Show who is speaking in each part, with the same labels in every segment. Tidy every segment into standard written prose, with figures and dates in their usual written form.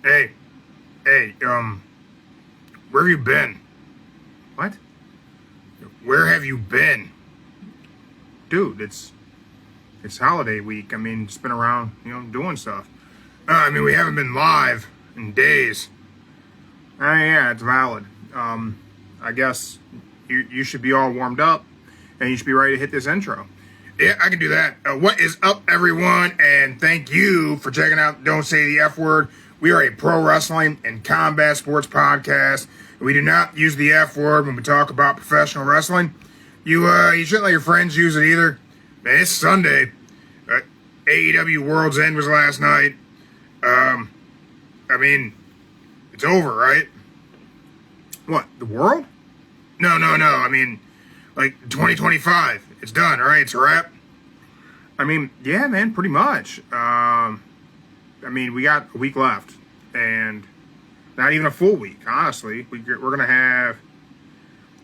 Speaker 1: Hey, hey, where have you been? What? Where have you been? Dude, it's holiday week. I mean, just been around, doing stuff. We haven't been live in days. Yeah, it's valid. I guess you should be all warmed up and you should be ready to hit this intro. Yeah, I can do that. What is up, everyone? And thank you for checking out Don't Say the F Word. We are a pro wrestling and combat sports podcast. We do not use the F word when we talk about professional wrestling. You shouldn't let your friends use it either. Man, it's Sunday. AEW World's End was last night. Um, I mean, it's over, right? What, the world? No, no, no. Like 2025. It's done, right? It's a wrap. Yeah, man, pretty much. We got a week left, and not even a full week, honestly. We're going to have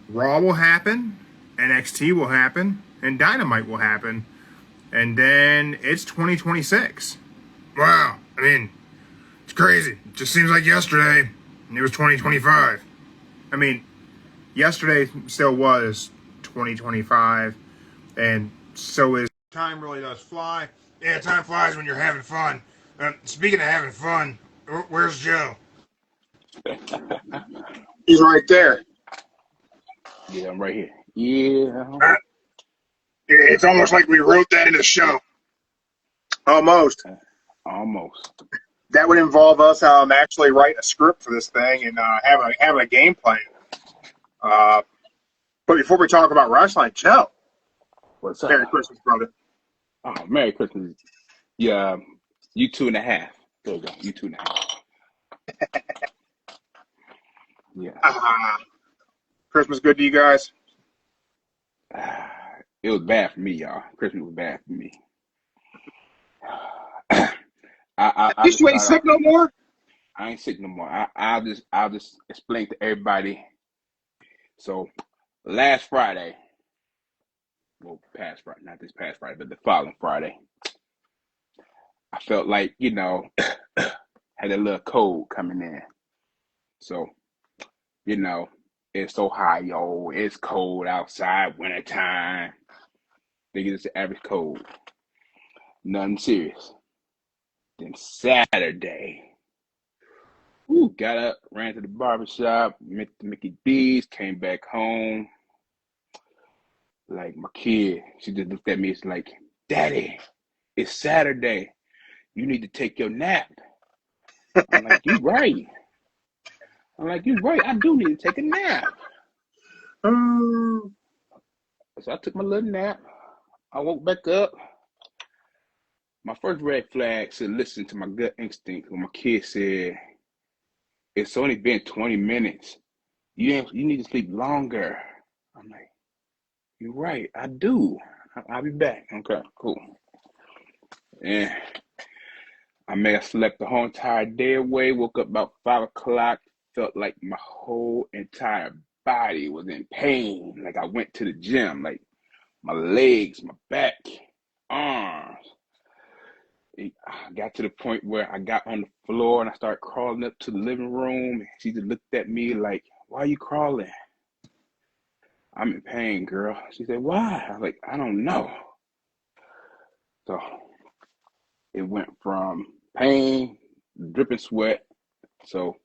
Speaker 1: Raw will happen, NXT will happen, and Dynamite will happen, and then it's 2026. Wow. It's crazy. It just seems like yesterday, and it was 2025. Yesterday still was 2025, and so is time. Really does fly. Yeah, time flies when you're having fun. Speaking of having fun, where's Joe? He's right there.
Speaker 2: Yeah, I'm right here. Yeah.
Speaker 1: It's almost like we wrote that in the show. Almost.
Speaker 2: Almost.
Speaker 1: That would involve us actually writing a script for this thing and having a game plan. But before we talk about wrestling, Joe.
Speaker 2: What's up?
Speaker 1: Merry Christmas, brother.
Speaker 2: Oh, Merry Christmas. Yeah, you 2.5. There you go. You 2.5. Yeah.
Speaker 1: Christmas good to you guys?
Speaker 2: It was bad for me, y'all. Christmas was bad for me.
Speaker 1: At least you ain't sick no more?
Speaker 2: I ain't sick no more. I'll just explain to everybody. So last Friday, well, past Friday, not this past Friday, but the following Friday, I felt like, had a little cold coming in. So, it's so high, yo. It's cold outside, wintertime. Think it's the average cold. Nothing serious. Then Saturday, got up, ran to the barbershop, met the Mickey D's, came back home. Like my kid, she just looked at me. It's like, Daddy, it's Saturday. You need to take your nap. I'm like, you right. I do need to take a nap. So I took my little nap. I woke back up. My first red flag said, listen to my gut instinct. When my kid said, it's only been 20 minutes. You need to sleep longer. I'm like, you're right. I do. I'll be back. Okay, cool. And I may have slept the whole entire day away. Woke up about 5 o'clock. Felt like my whole entire body was in pain. Like I went to the gym. Like my legs, my back, arms. I got to the point where I got on the floor and I started crawling up to the living room. She just looked at me like, why are you crawling? I'm in pain, girl. She said, why? I was like, I don't know. So it went from pain, dripping sweat. So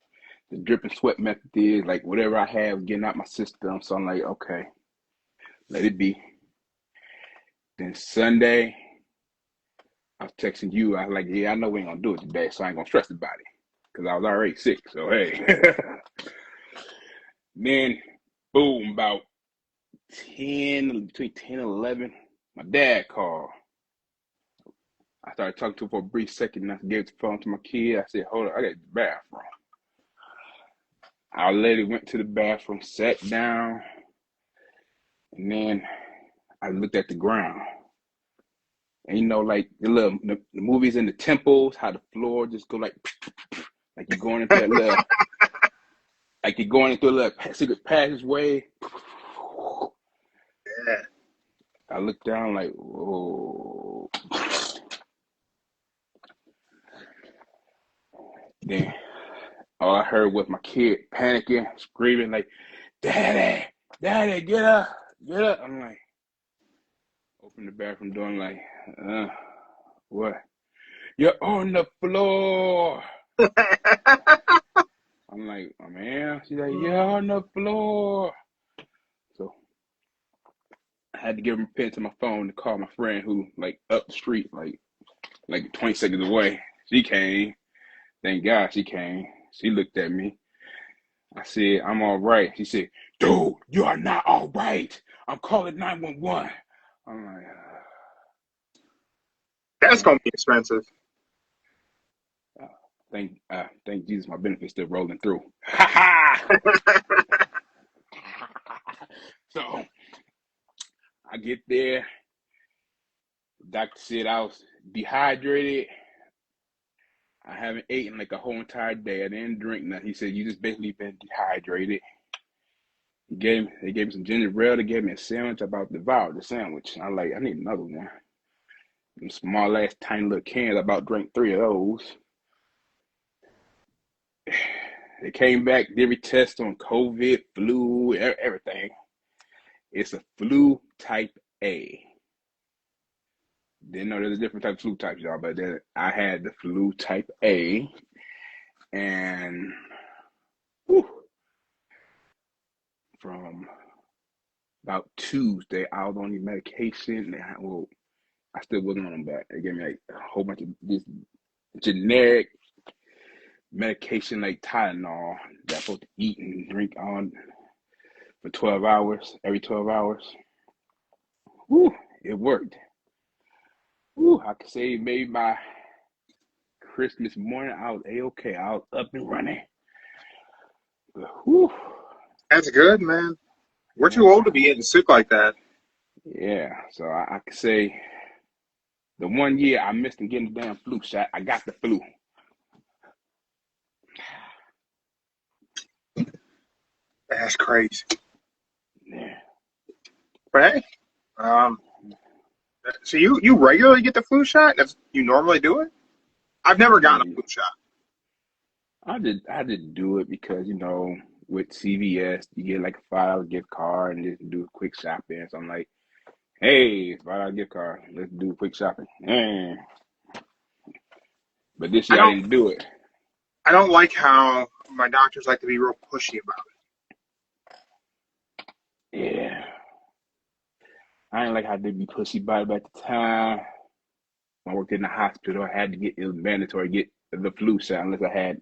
Speaker 2: the dripping sweat method is like whatever I have getting out my system. So I'm like, okay, let it be. Then Sunday, I was texting you. I was like, yeah, I know we ain't gonna do it today, so I ain't gonna stress about it. Because I was already sick. So hey. Then boom, about 10, between 10 and 11, my dad called. I started talking to him for a brief second, and I gave the phone to my kid. I said, hold on, I got to the bathroom. Our lady went to the bathroom, sat down, and then I looked at the ground. And like the movies in the temples, how the floor just go like you're going into that little, like you're going into a little secret passageway.
Speaker 1: Yeah.
Speaker 2: I looked down like, whoa. Then all I heard was my kid panicking, screaming like, "Daddy, Daddy, get up, get up!" I'm like, open the bathroom door. I'm like, what? You're on the floor. I'm like, oh, man. She's like, you're on the floor. So I had to give him a pen to my phone to call my friend who like up the street, like 20 seconds away. She came. Thank God she came. She looked at me. I said, I'm all right. She said, dude, you are not all right. I'm calling 911. I'm like,
Speaker 1: That's
Speaker 2: man.
Speaker 1: gonna be expensive.
Speaker 2: Thank Jesus, my benefit's still rolling through. Ha ha! So I get there. Doctor said I was dehydrated. I haven't eaten like a whole entire day. I didn't drink nothing. He said you just basically been dehydrated. They gave me some ginger ale. They gave me a sandwich. I about devoured the sandwich. I like, I need another one. Them small ass tiny little cans. I about drank 3 of those. They came back, did every test on COVID, flu, everything. It's a flu type A. Didn't know there's a different type of flu types, y'all, but then I had the flu type A, and whew, from about Tuesday, I was on the medication. I still wasn't on them back. They gave me like a whole bunch of this generic medication like Tylenol that I'm supposed to eat and drink on for 12 hours, every 12 hours. Whew, it worked. Whew, I could say maybe by Christmas morning, I was A-okay. I was up and running. But, whew,
Speaker 1: That's good, man. We're too
Speaker 2: yeah,
Speaker 1: old to be getting sick like that.
Speaker 2: yeah. So I could say the 1 year I missed in getting the damn flu shot, I got the flu.
Speaker 1: That's crazy.
Speaker 2: Yeah.
Speaker 1: But hey, so you regularly get the flu shot? That's you normally do it? I've never gotten a
Speaker 2: Yeah,
Speaker 1: flu shot.
Speaker 2: I did do it because with CVS you get like a $5 gift card and just do quick shopping. So I'm like, hey, it's $5 gift card. Let's do quick shopping. But this
Speaker 1: I
Speaker 2: year I
Speaker 1: don't
Speaker 2: didn't do it.
Speaker 1: I don't like how my doctors like to be real pushy about
Speaker 2: Yeah. I ain't like how they be pushy about it at the time. When I worked in the hospital, it was mandatory to get the flu shot unless I had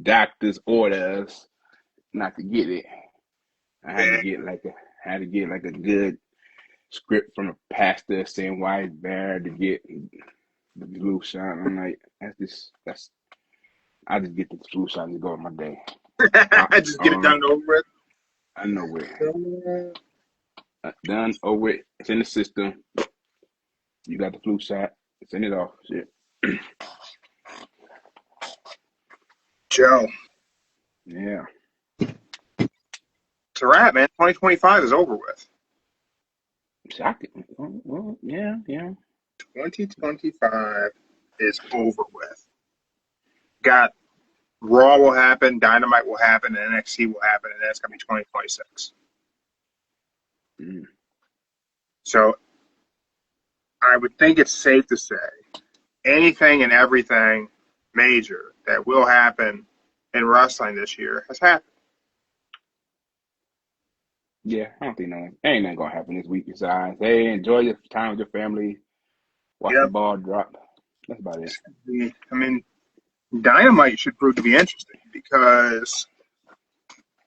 Speaker 2: doctor's orders not to get it. I had to
Speaker 1: it.
Speaker 2: get like a good script from a pastor saying why it's bad to get the flu shot. I'm like, I just get the flu shot and just go with my day.
Speaker 1: Just get it done and over with.
Speaker 2: I know it. Done over it. It's in the system. You got the flu shot. Send it off. Shit.
Speaker 1: Joe,
Speaker 2: Yeah.
Speaker 1: it's a wrap, man. 2025 is over with.
Speaker 2: Shocking. Well, yeah, yeah.
Speaker 1: 2025 is over with. Got Raw will happen, Dynamite will happen, and NXT will happen, and that's gonna be 2026.
Speaker 2: Mm.
Speaker 1: So I would think it's safe to say anything and everything major that will happen in wrestling this year has happened.
Speaker 2: Yeah, I don't think ain't nothing gonna happen this week besides, hey, enjoy your time with your family, watch the
Speaker 1: Yep.
Speaker 2: ball drop. That's about it.
Speaker 1: I mean, Dynamite should prove to be interesting because,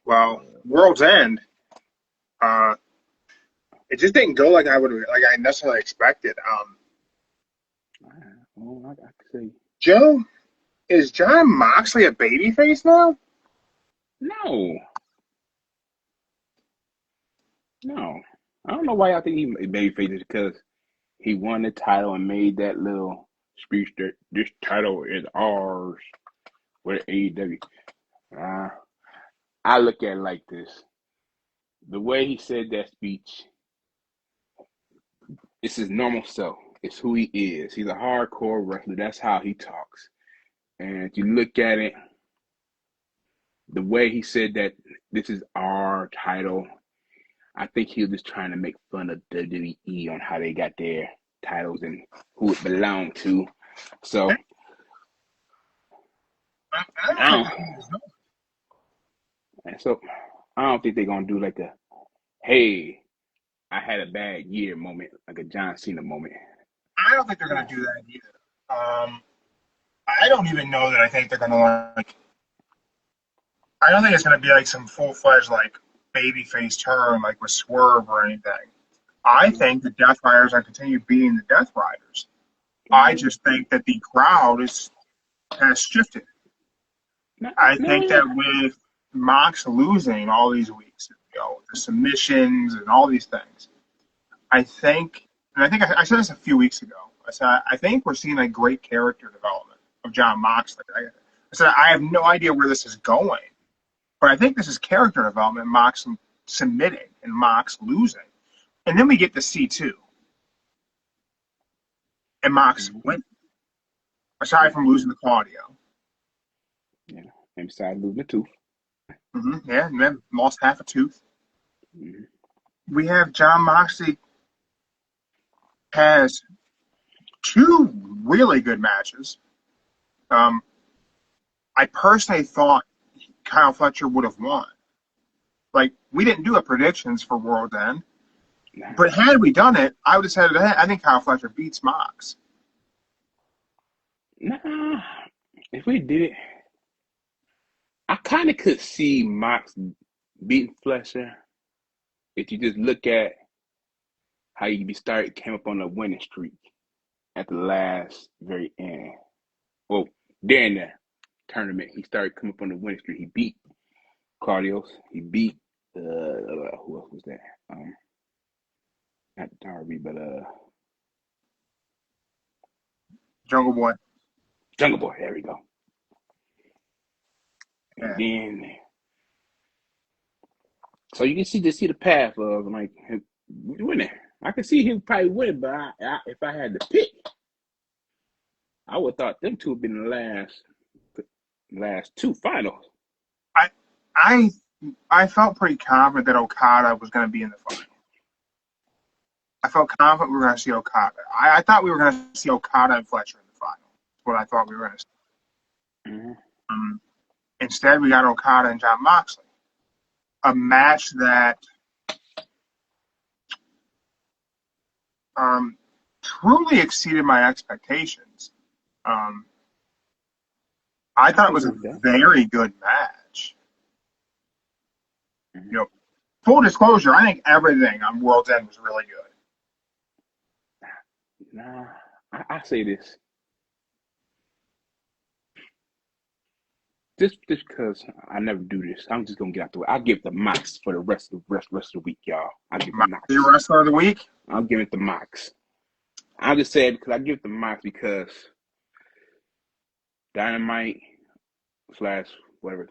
Speaker 1: well, World's End, uh, it just didn't go like I necessarily expected.
Speaker 2: Well, I could say
Speaker 1: Joe, is John Moxley a babyface now?
Speaker 2: no, no. I don't know why I think he babyface because he won the title and made that little speech that this title is ours with AEW. Uh, I look at it like this: the way he said that speech, it's his normal self. It's who he is. He's a hardcore wrestler. That's how he talks. And if you look at it, the way he said that this is our title, I think he was just trying to make fun of WWE on how they got their titles and who it belonged to. So
Speaker 1: I don't think he was.
Speaker 2: so I don't think they're gonna do like a hey, I had a bad year moment, like a John Cena moment.
Speaker 1: I don't think they're going to do that either. I don't even know that I think they're going to like. I don't think it's going to be like some full fledged like babyface turn like with Swerve or anything. I think the Death Riders are continue being the Death Riders. I just think that the crowd has shifted. I think that with Mox losing all these weeks, the submissions and all these things, I think, and I think I said this a few weeks ago. I said I think we're seeing a great character development of John Moxley. I said I have no idea where this is going, but I think this is character development. Mox submitting and Mox losing, and then we get to C2, and Mox win. Aside from losing the Claudio,
Speaker 2: Yeah, and besides losing the tooth.
Speaker 1: Yeah, and then lost half a tooth.
Speaker 2: Mm-hmm.
Speaker 1: We have John Moxley has two really good matches. I personally thought Kyle Fletcher would have won. Like, we didn't do a predictions for World's End, but had we done it, I would have said, I think Kyle Fletcher beats Mox.
Speaker 2: Nah, if we did it, I kind of could see Mox beating Fletcher if you just look at how he came up on a winning streak at the last very end. Well, during the tournament, he started coming up on the winning streak. He beat Cardios. He beat who else was that? Not Darby, but
Speaker 1: Jungle Boy.
Speaker 2: Jungle Boy. There we go.
Speaker 1: Yeah.
Speaker 2: And then, so you can see the path of like him winning. I can see him probably winning, but if I had to pick, I would have thought them two would been the last two finals.
Speaker 1: I felt pretty confident that Okada was going to be in the final. I felt confident we were going to see Okada. I thought we were going to see Okada and Fletcher in the final. That's what I thought we were going to see.
Speaker 2: Mm-hmm.
Speaker 1: Instead, we got Okada and John Moxley. A match that truly exceeded my expectations. I thought it was a very good match.
Speaker 2: Mm-hmm.
Speaker 1: Full disclosure, I think everything on World's End was really good.
Speaker 2: Nah, I say this. Just because I never do this, I'm just gonna get out the way. I'll give the Mox for the rest of the week, y'all. I'll give the Mox.
Speaker 1: The wrestler of the week?
Speaker 2: I'll give it the Mox. I'm just saying because I give it the Mox because Dynamite / whatever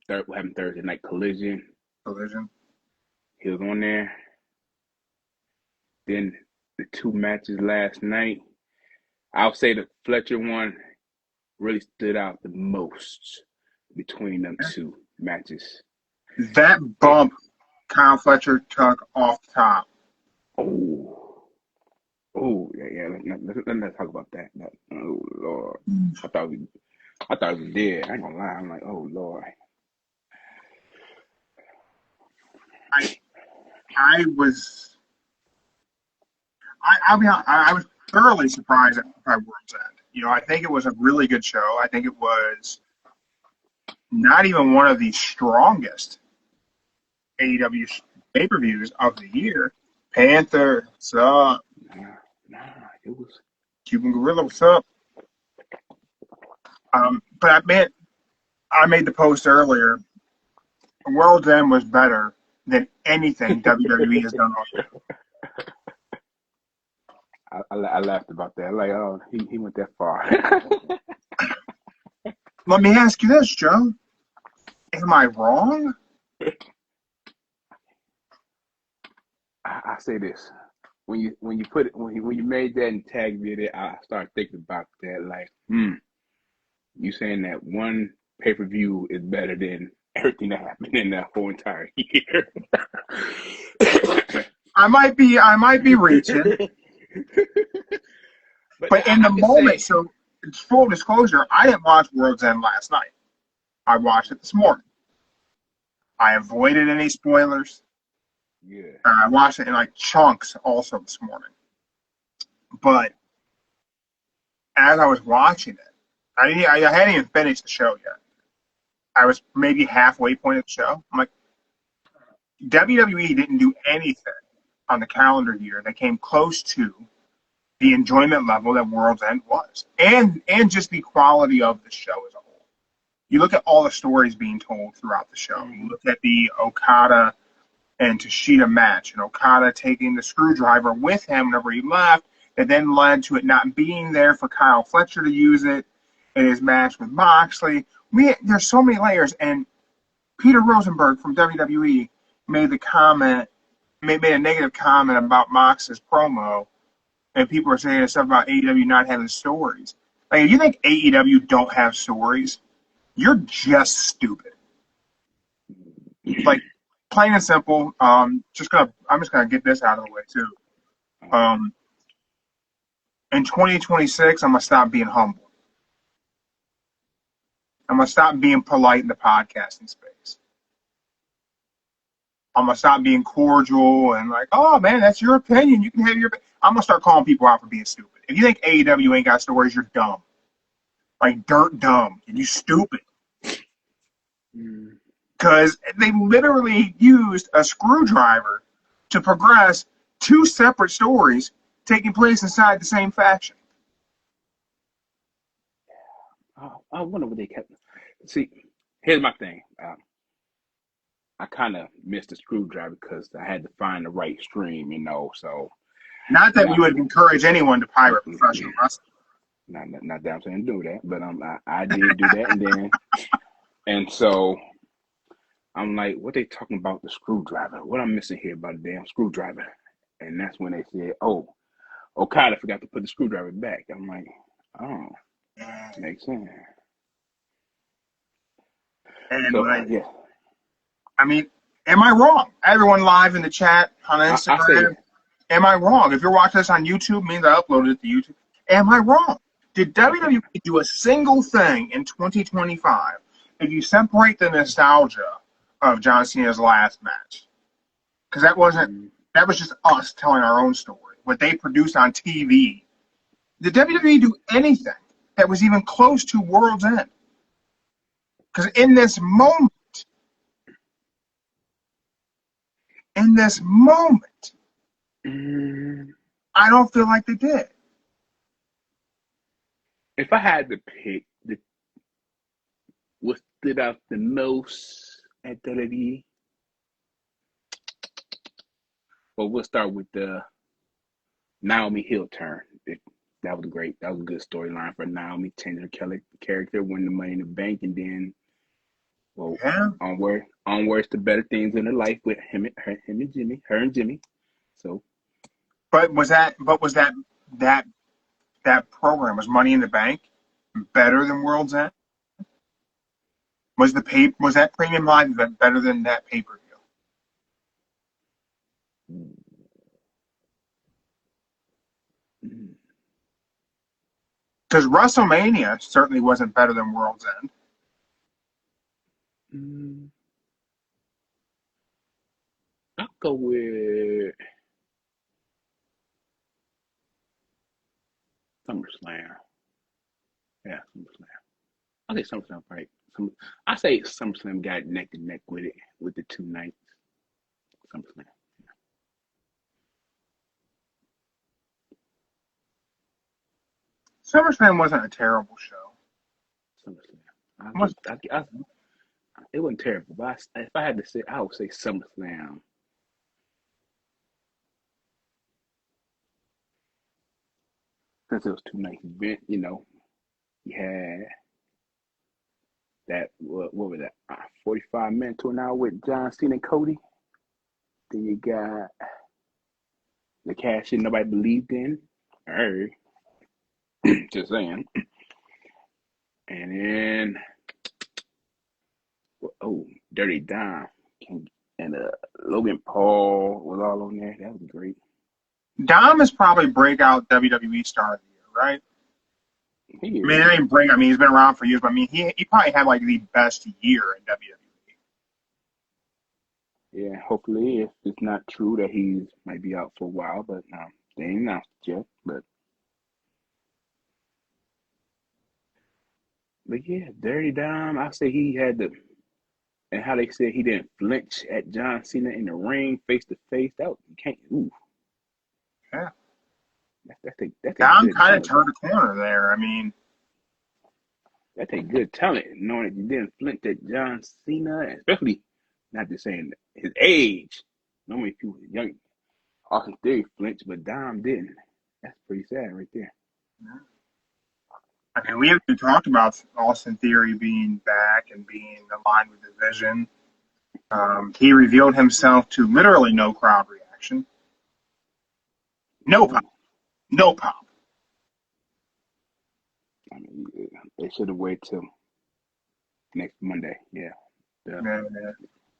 Speaker 2: what happened Thursday night Collision. He was on there. Then the two matches last night. I'll say the Fletcher one really stood out the most between them two matches.
Speaker 1: That bump Kyle Fletcher took off the top.
Speaker 2: Yeah. Let's talk about that. Oh Lord, I thought it was dead. I ain't gonna lie. I'm like, oh Lord.
Speaker 1: I was thoroughly surprised by World's End. I think it was a really good show. I think it was not even one of the strongest AEW pay-per-views of the year. Panther, what's up?
Speaker 2: Nah, it was
Speaker 1: Cuban Gorilla, what's up? But I made the post earlier. World's End was better than anything WWE has done all year.
Speaker 2: I laughed about that. Like, oh, he went that far.
Speaker 1: Let me ask you this, Joe. Am I wrong?
Speaker 2: I say this. When you made that and tagged me there, I started thinking about that. Like, you saying that one pay-per-view is better than everything that happened in that whole entire year.
Speaker 3: I might be reaching,
Speaker 2: But
Speaker 3: but in
Speaker 2: I
Speaker 3: the
Speaker 2: can
Speaker 3: moment,
Speaker 2: say,
Speaker 3: so it's full disclosure, I didn't watch World's End last night. I watched it this morning. I avoided any spoilers.
Speaker 2: yeah,
Speaker 3: I watched it in like chunks also this morning. But as I was watching it, I hadn't even finished the show yet. I was maybe halfway point of the show. I'm like, WWE didn't do anything on the calendar year that came close to the enjoyment level that World's End was, and just the quality of the show as a whole. You look at all the stories being told throughout the show. You
Speaker 2: mm-hmm.
Speaker 3: look at the Okada and Tashida match, and Okada taking the screwdriver with him whenever he left, that then led to it not being there for Kyle Fletcher to use it in his match with Moxley. There's so many layers, and Peter Rosenberg from WWE made made a negative comment about Mox's promo, and people are saying stuff about AEW not having stories. Like, if you think AEW don't have stories, you're just stupid. Like, plain and simple. I'm just gonna get this out of the way too. Um, in 2026, I'm gonna stop being humble. I'm gonna stop being polite in the podcasting space. I'm gonna stop being cordial and like, oh man, that's your opinion. You can have your. I'm gonna start calling people out for being stupid. If you think AEW ain't got stories, you're dumb. Like dirt dumb. And you stupid. Because they literally used a screwdriver to progress two separate stories taking place inside the same faction.
Speaker 2: I wonder what they kept. See, here's my thing. I kind of missed the screwdriver because I had to find the right stream, So
Speaker 3: Not that
Speaker 2: now,
Speaker 3: we would encourage anyone to pirate professional wrestling.
Speaker 2: not that I'm saying do that, but I did do that, and so I'm like, what they talking about the screwdriver? What I'm missing here about the damn screwdriver? And that's when they said, oh, Okada forgot to put the screwdriver back. I'm like, oh, makes sense.
Speaker 3: And
Speaker 2: So
Speaker 3: like,
Speaker 2: yeah,
Speaker 3: I mean, am I wrong? Everyone live in the chat on
Speaker 2: I say,
Speaker 3: Instagram. Am I wrong? If you're watching this on YouTube, means I uploaded it to YouTube. Am I wrong? Did
Speaker 2: okay.
Speaker 3: WWE do a single thing in 2025 if you separate the nostalgia of John Cena's last match? Because that was just us telling our own story. What they produced on TV. Did WWE do anything that was even close to World's End? Because in this moment, I don't feel like they did.
Speaker 2: If I had to pick what stood out the most at WWE, well, we'll start with the Naomi Hill turn. That was great. That was a good storyline for Naomi, changing her character, winning the Money in the Bank, and then, well,
Speaker 3: Yeah.
Speaker 2: onwards to better things in her life with him and Jimmy. So,
Speaker 3: Was that program, was Money in the Bank better than World's End? Was that premium live event better than that pay per view? Because WrestleMania certainly wasn't better than World's End.
Speaker 2: I'll go with SummerSlam. Yeah, SummerSlam. I say SummerSlam, right? I say SummerSlam got neck to neck with it with the two nights. SummerSlam.
Speaker 3: SummerSlam wasn't a terrible show.
Speaker 2: SummerSlam. It wasn't terrible, but if I had to say, I would say SummerSlam. Since it was two night event, you had that what was that 45 minutes to an hour with John Cena and Cody. Then you got the cash in nobody believed in. Hey, just saying. And then Dirty Dom and Logan Paul was all on there. That was great.
Speaker 3: Dom is probably breakout WWE star of the year, right?
Speaker 2: He
Speaker 3: I mean, it ain't break. I mean, he's been around for years, but I mean, he probably had like the best year in WWE.
Speaker 2: Yeah, hopefully if it's not true that he might be out for a while, but they ain't announced it yet. But yeah, Dirty Dom, I say he had the and how they said he didn't flinch at John Cena in the ring face to face. That you can't. Ooh,
Speaker 3: Yeah,
Speaker 2: that's a
Speaker 3: Dom
Speaker 2: good
Speaker 3: kind of
Speaker 2: talent.
Speaker 3: turned a corner there. I mean,
Speaker 2: That's a good talent, knowing that you didn't flinch at John Cena, especially not just saying his age. Normally people young Austin Theory flinched, but Dom didn't. That's pretty sad right there.
Speaker 3: I mean, we haven't talked about Austin Theory being back and being aligned with the vision. He revealed himself to literally no crowd reaction. No pop.
Speaker 2: Oh,
Speaker 3: No pop.
Speaker 2: I mean, they should have waited till next Monday. Yeah. Yeah.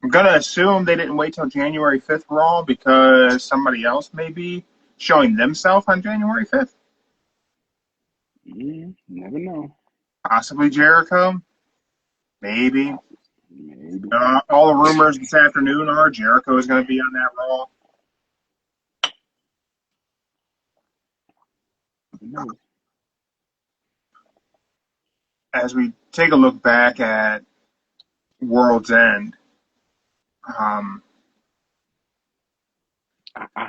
Speaker 3: I'm going to assume they didn't wait till January 5th Raw because somebody else may be showing themselves on January 5th.
Speaker 2: Never know.
Speaker 3: Possibly Jericho. Maybe.
Speaker 2: Maybe.
Speaker 3: All the rumors this afternoon are Jericho is going to be on that Raw.
Speaker 2: No.
Speaker 3: As we take a look back at World's End,
Speaker 2: I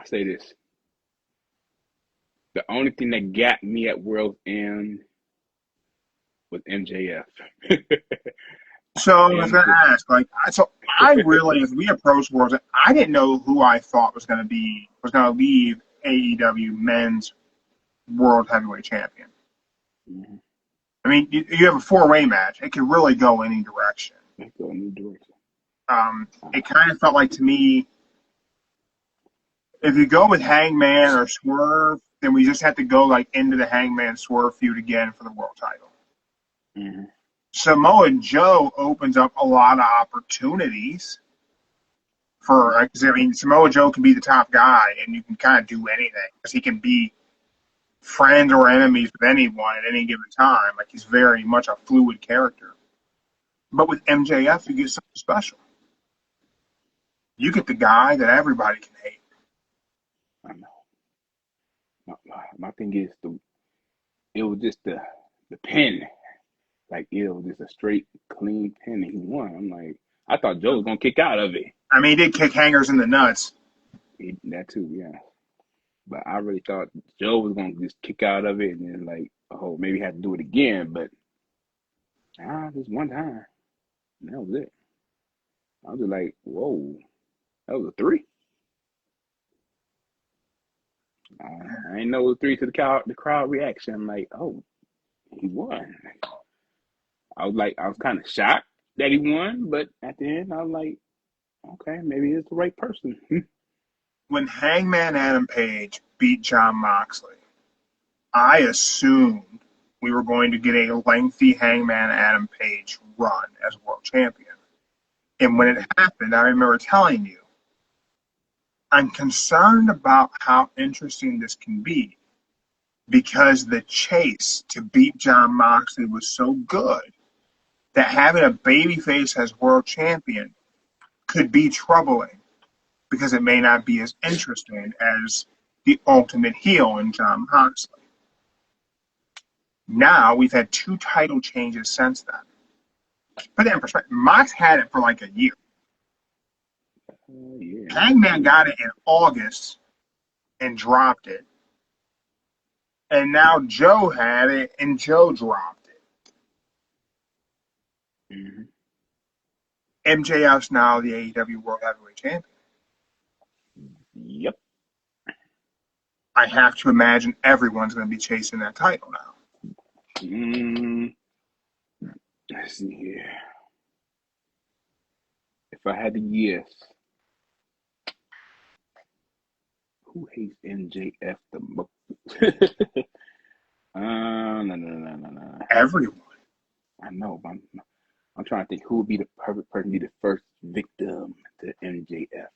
Speaker 2: say this. The only thing that got me at World's End was MJF.
Speaker 3: so I was going to ask, I really, as we approach World's End, I didn't know who I thought was going to leave AEW Men's World Heavyweight Champion.
Speaker 2: Mm-hmm.
Speaker 3: I mean, you have a four-way match. It could really go any direction.
Speaker 2: Let's go a new direction.
Speaker 3: It kind of felt like to me, if you go with Hangman or Swerve, then we just have to go like into the Hangman Swerve feud again for the world title.
Speaker 2: Mm-hmm.
Speaker 3: Samoa Joe opens up a lot of opportunities for. I mean, Samoa Joe can be the top guy, and you can kind of do anything because he can be friends or enemies with anyone at any given time. Like he's very much a fluid character. But with MJF, you get something special. You get the guy that everybody can hate.
Speaker 2: I know. My thing is it was just the pin. Like it was just a straight, clean pin, and he won. I'm like, I thought Joe was gonna kick out of it.
Speaker 3: I mean, he did kick hangers in the nuts.
Speaker 2: That too, yeah. But I really thought Joe was gonna just kick out of it, and then like, oh, maybe have to do it again. But just one time, and that was it. I was just like, whoa, that was a three. I ain't know it was three to the crowd reaction. I'm like, oh, he won. I was kind of shocked that he won, but at the end, I was like, okay, maybe it's the right person.
Speaker 3: When Hangman Adam Page beat Jon Moxley, I assumed we were going to get a lengthy Hangman Adam Page run as world champion. And when it happened, I remember telling you, I'm concerned about how interesting this can be because the chase to beat Jon Moxley was so good that having a babyface as world champion could be troubling because it may not be as interesting as the ultimate heel in Jon Moxley. Now we've had two title changes since then. Put that in perspective. Mox had it for like a year.
Speaker 2: Yeah.
Speaker 3: Hangman got it in August and dropped it. And now Joe had it and Joe dropped it.
Speaker 2: Mm-hmm.
Speaker 3: MJF's now the AEW World Heavyweight Champion.
Speaker 2: Yep.
Speaker 3: I have to imagine everyone's going to be chasing that title now.
Speaker 2: Let's see here. If I had to guess, who hates MJF the most? No.
Speaker 3: Everyone.
Speaker 2: I know, but I'm trying to think who would be the perfect person to be the first victim to MJF.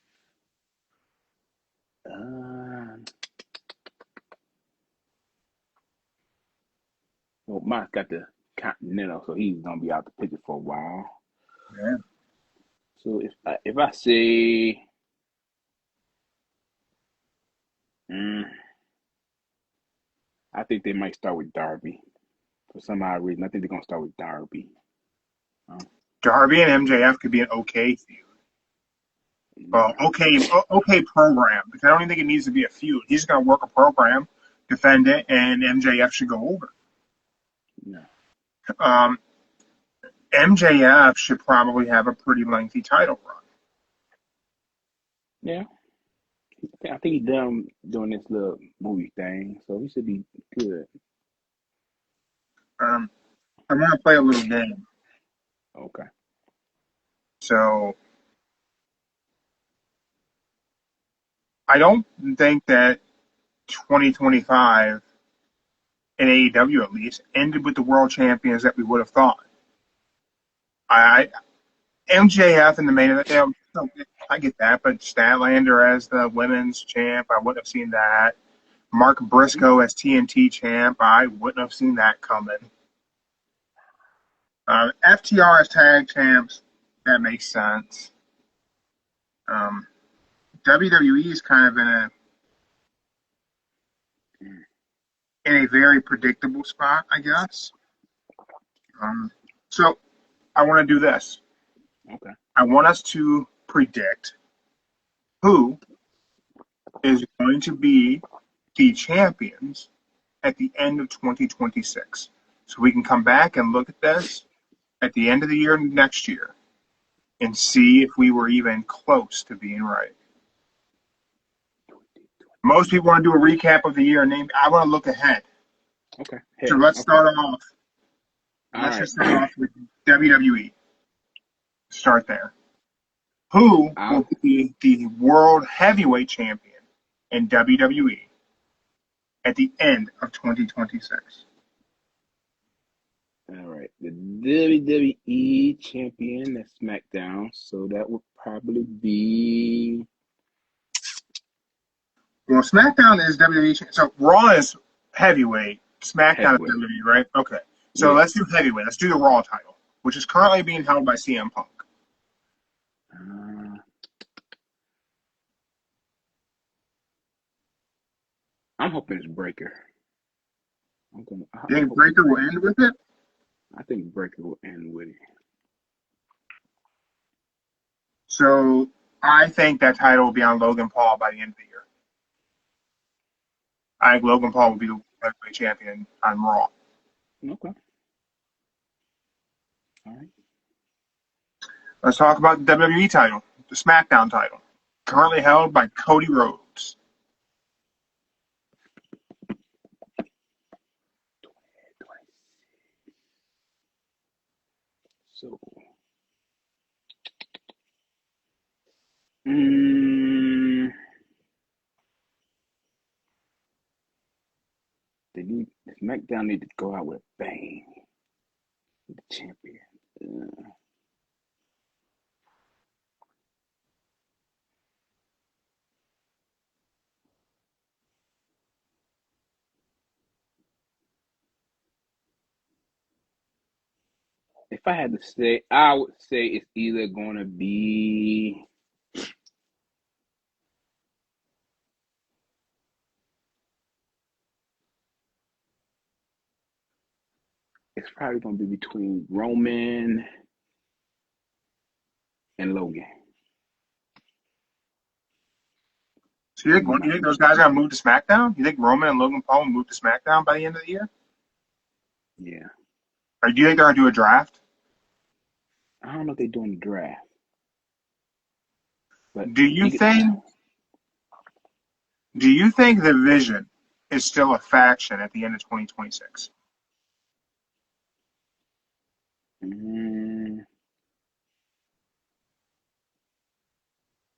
Speaker 2: Well, Mike's got the Continental, so he's gonna be out the picture for a while.
Speaker 3: Yeah.
Speaker 2: So if I say, I think they might start with Darby. For some odd reason, I think they're gonna start with Darby.
Speaker 3: Darby and MJF could be an okay feud. Well, okay program, because I don't even think it needs to be a feud. He's just gonna work a program, defend it, and MJF should go over.
Speaker 2: Yeah.
Speaker 3: MJF should probably have a pretty lengthy title run.
Speaker 2: Yeah. I think he's done doing this little movie thing, so he should be good.
Speaker 3: I want to play a little game.
Speaker 2: Okay.
Speaker 3: So I don't think that 2025 in AEW at least ended with the world champions that we would have thought. MJF in the main event, I get that, but Statlander as the women's champ, I wouldn't have seen that. Mark Briscoe as TNT champ, I wouldn't have seen that coming. FTR as tag champs, that makes sense. WWE is kind of in a very predictable spot, I guess. So I want to do this.
Speaker 2: Okay.
Speaker 3: I want us to predict who is going to be the champions at the end of 2026. So we can come back and look at this at the end of the year next year and see if we were even close to being right. Most people want to do a recap of the year and name. I want to look ahead.
Speaker 2: Okay.
Speaker 3: So let's start off. Let's just start off with WWE. Start there. Who will be the world heavyweight champion in WWE at the end of 2026?
Speaker 2: All right. The WWE champion at SmackDown, so that would probably be.
Speaker 3: Well, SmackDown is WWE. So Raw is heavyweight. SmackDown is WWE, right? Okay. So let's do heavyweight. Let's do the Raw title, which is currently being held by CM Punk.
Speaker 2: I'm hoping it's Breaker.
Speaker 3: You think Breaker will end with it?
Speaker 2: I think Breaker will end with it.
Speaker 3: So I think that title will be on Logan Paul by the end of the year. I think Logan Paul will be the heavyweight champion on Raw.
Speaker 2: Okay. All right.
Speaker 3: Let's talk about the WWE title, the SmackDown title, currently held by Cody Rhodes.
Speaker 2: So, SmackDown need to go out with a bang. The champion. If I had to say, I would say it's either going to be. It's probably going to be between Roman and Logan.
Speaker 3: So you think those guys are going to move to SmackDown? You think Roman and Logan Paul will move to SmackDown by the end of the year?
Speaker 2: Yeah.
Speaker 3: Or do you think they're going to do a draft?
Speaker 2: I don't know if they're doing the draft. But
Speaker 3: do you think the Vision is still a faction at the end of 2026?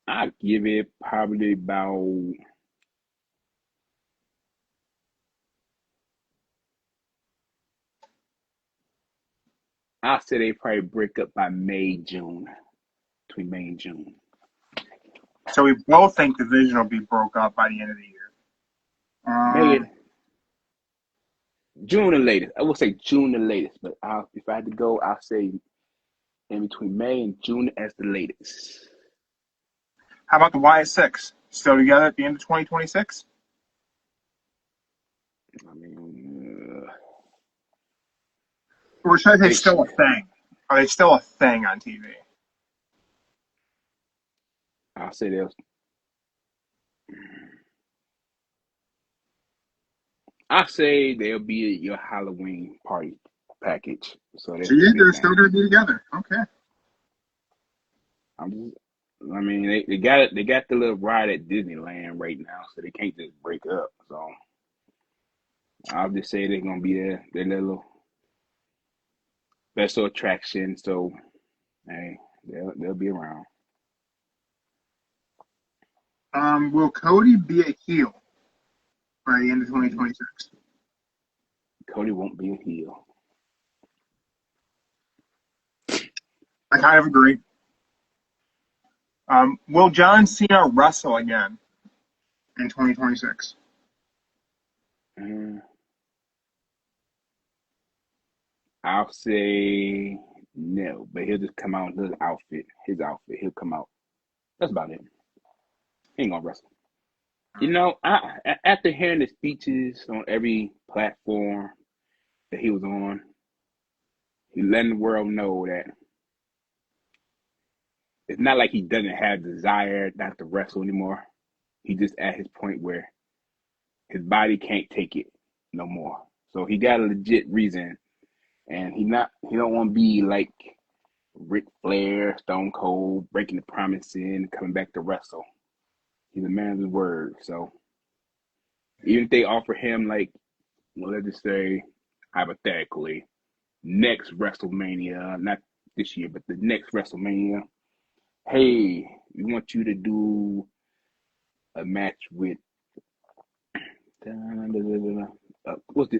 Speaker 2: I'd give it probably about. I'll say they probably break up by May, June. Between May and June.
Speaker 3: So we both think the division will be broke up by the end of the year.
Speaker 2: May, June the latest. I would say June the latest, but if I had to go, I'll say in between May and June as the latest.
Speaker 3: How about the YS6? Still together at the end of 2026?
Speaker 2: I mean,
Speaker 3: Or should I say still a thing? Are they still a thing on TV?
Speaker 2: I'll say they'll. I say they'll be at your Halloween party package. So
Speaker 3: So you think they're still going to be together? Okay.
Speaker 2: I mean, they got it. They got the little ride at Disneyland right now, so they can't just break up. So I'll just say they're gonna be there. Their little special attraction. So hey, they'll be around.
Speaker 3: Will Cody be a heel by the end of 2026?
Speaker 2: Cody won't be a heel.
Speaker 3: I kind of agree. Will John Cena wrestle again in 2026?
Speaker 2: I'll say no, but he'll just come out in his outfit. He'll come out. That's about it. He ain't gonna wrestle. You know, after hearing the speeches on every platform that he was on, he letting the world know that it's not like he doesn't have desire not to wrestle anymore. He just at his point where his body can't take it no more. So he got a legit reason, and he don't want to be like Ric Flair, Stone Cold, breaking the promise in, coming back to wrestle. He's a man of his word. So even if they offer him like, well, let's just say hypothetically, next WrestleMania, not this year, but the next WrestleMania, hey, we want you to do a match with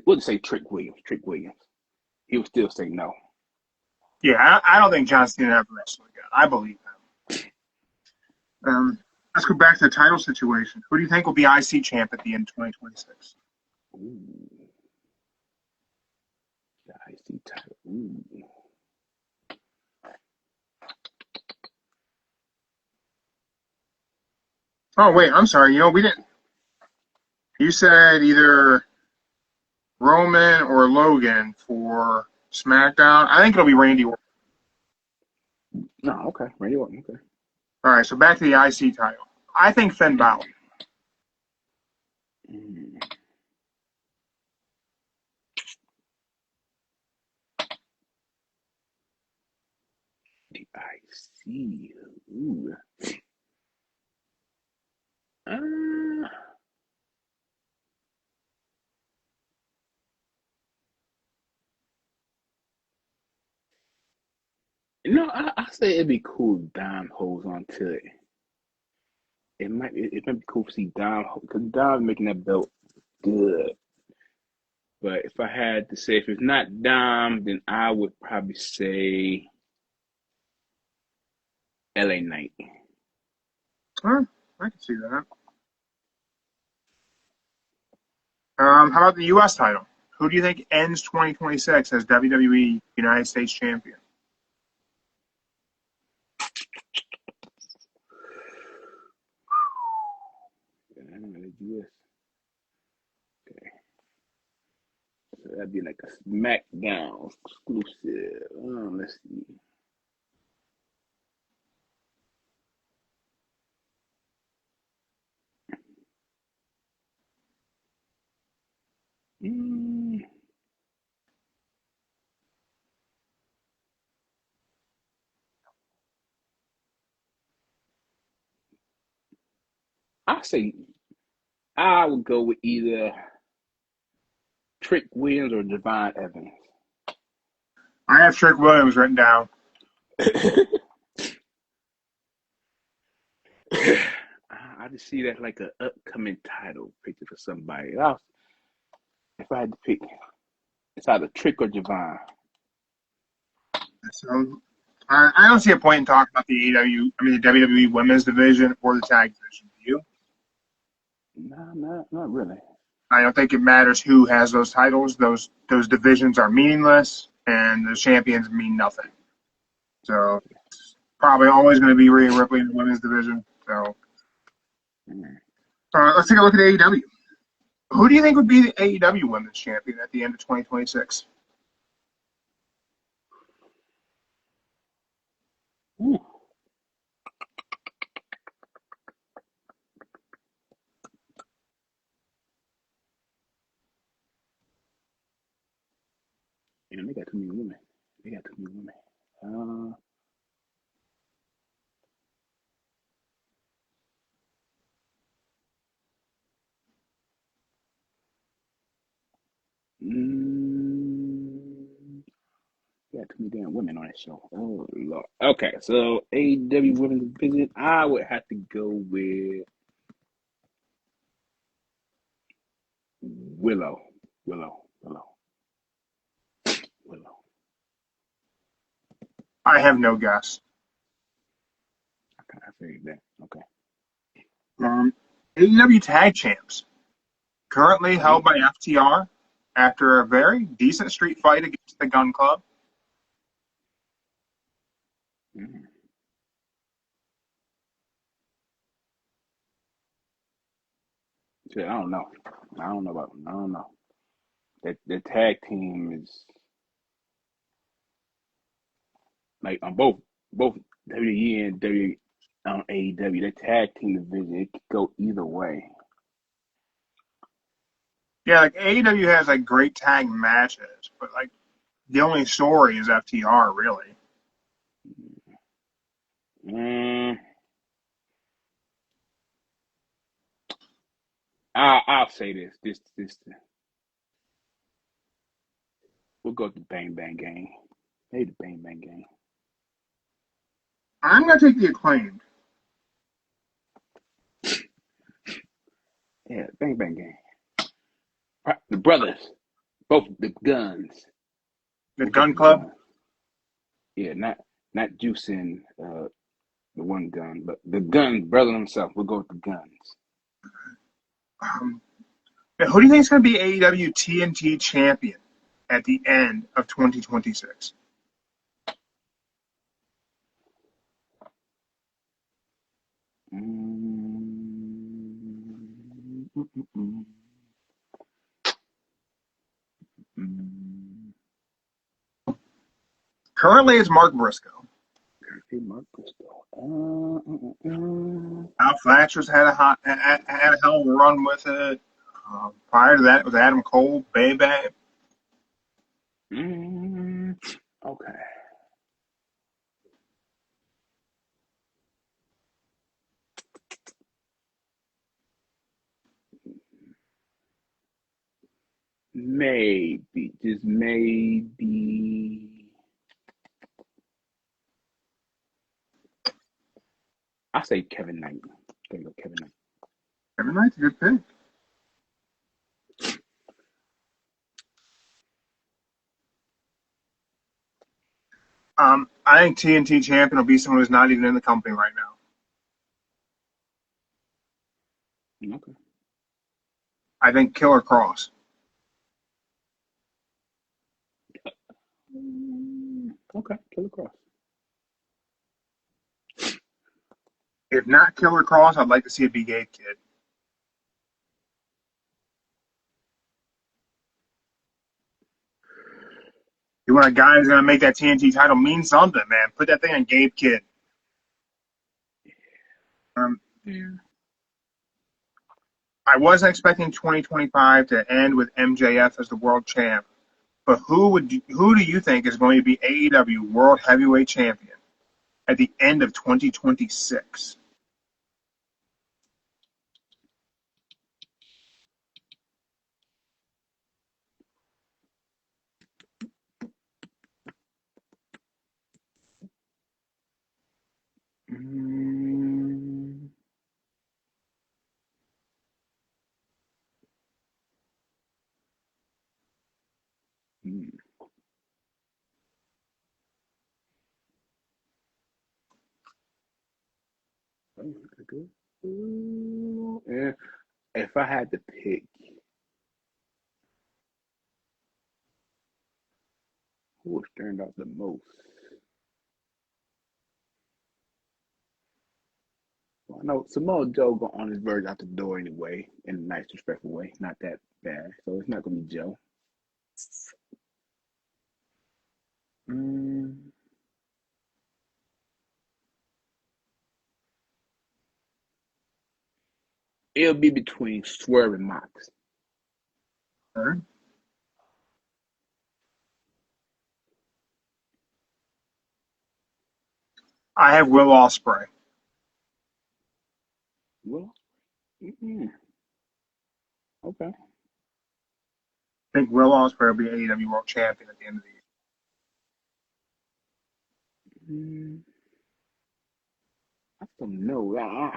Speaker 2: we'll say Trick Williams. He would still say no.
Speaker 3: Yeah, I don't think John Cena ever wrestled again. I believe him. Let's go back to the title situation. Who do you think will be IC champ at the end of 2026?
Speaker 2: Ooh. The IC title. Ooh.
Speaker 3: Oh, wait, I'm sorry. We didn't. You said either Roman or Logan for SmackDown. I think it'll be Randy Orton.
Speaker 2: No, okay. Randy Orton, okay.
Speaker 3: All right, so back to the IC title. I think Finn Balor.
Speaker 2: The IC. Ooh. I say it'd be cool if Dom holds on to it. It might be cool to see Dom because Dom's making that belt good. But if I had to say, if it's not Dom, then I would probably say LA Knight.
Speaker 3: I can see that. How about the U.S. title? Who do you think ends 2026 as WWE United States Champion?
Speaker 2: The US. Okay. So that'd be like a SmackDown exclusive. Let's see. I say I would go with either Trick Williams or Devon Evans.
Speaker 3: I have Trick Williams written down.
Speaker 2: I just see that like an upcoming title picture for somebody. If I had to pick, it's either Trick or Javon.
Speaker 3: So I don't see a point in talking about the AEW, the WWE Women's Division or the Tag Division. Do you?
Speaker 2: No, not really.
Speaker 3: I don't think it matters who has those titles. Those divisions are meaningless, and the champions mean nothing. So probably always going to be Rhea Ripley in the women's division. So let's take a look at AEW. Who do you think would be the AEW Women's Champion at the end of 2026?
Speaker 2: Ooh. You know, they got too many women. Got too many damn women on that show. Oh Lord. Okay, so AEW Women's Division, I would have to go with Willow.
Speaker 3: I have no guess.
Speaker 2: Okay, I figured that. Okay.
Speaker 3: AEW Tag Champs, currently held by FTR after a very decent street fight against the Gun Club.
Speaker 2: Mm-hmm. Shit, I don't know. I don't know. That the tag team is like on both WWE and AEW. The tag team division, it could go either way.
Speaker 3: Yeah, like AEW has like great tag matches, but like the only story is FTR really.
Speaker 2: Mm, I'll say this. We'll go with the Bang Bang Gang. Hey, the Bang Bang Gang.
Speaker 3: I'm gonna take the Acclaimed.
Speaker 2: Yeah, Bang Bang Gang. The brothers, both the guns.
Speaker 3: The
Speaker 2: We'll go
Speaker 3: Gun
Speaker 2: with the
Speaker 3: Club.
Speaker 2: guns. Yeah, not juicing the one gun, but the gun brother himself. We'll go with the guns.
Speaker 3: Um, who do you think is going to be AEW TNT champion at the end of 2026? Currently, it's Mark Briscoe.
Speaker 2: Mark Briscoe.
Speaker 3: Al Fletcher's had had a hell of a run with it. Prior to that, it was Adam Cole, Baby.
Speaker 2: Okay. Maybe, just maybe. I say Kevin Knight. There you go, Kevin Knight.
Speaker 3: Kevin Knight's a good pick. I think TNT champion will be someone who's not even in the company right now.
Speaker 2: Okay.
Speaker 3: I think Killer Cross.
Speaker 2: Okay, Killer Cross.
Speaker 3: If not Killer Cross, I'd like to see a Big Gabe Kid. You want a guy who's going to make that TNT title mean something, man. Put that thing on Gabe Kidd.
Speaker 2: Yeah.
Speaker 3: I wasn't expecting 2025 to end with MJF as the world champ, but who do you think is going to be AEW World Heavyweight Champion at the end of 2026?
Speaker 2: Mm, mm. Good. Yeah. If I had to pick, who was turned out the most? Well, I know Samoa Joe go on his verge out the door anyway, in a nice, respectful way. Not that bad, so it's not gonna be Joe. Mm, it'll be between Swerve and Mox.
Speaker 3: Third, I have Will Ospreay.
Speaker 2: Well, okay.
Speaker 3: I think Will Ospreay will be AEW World Champion at the end of the year.
Speaker 2: Mm, I don't know.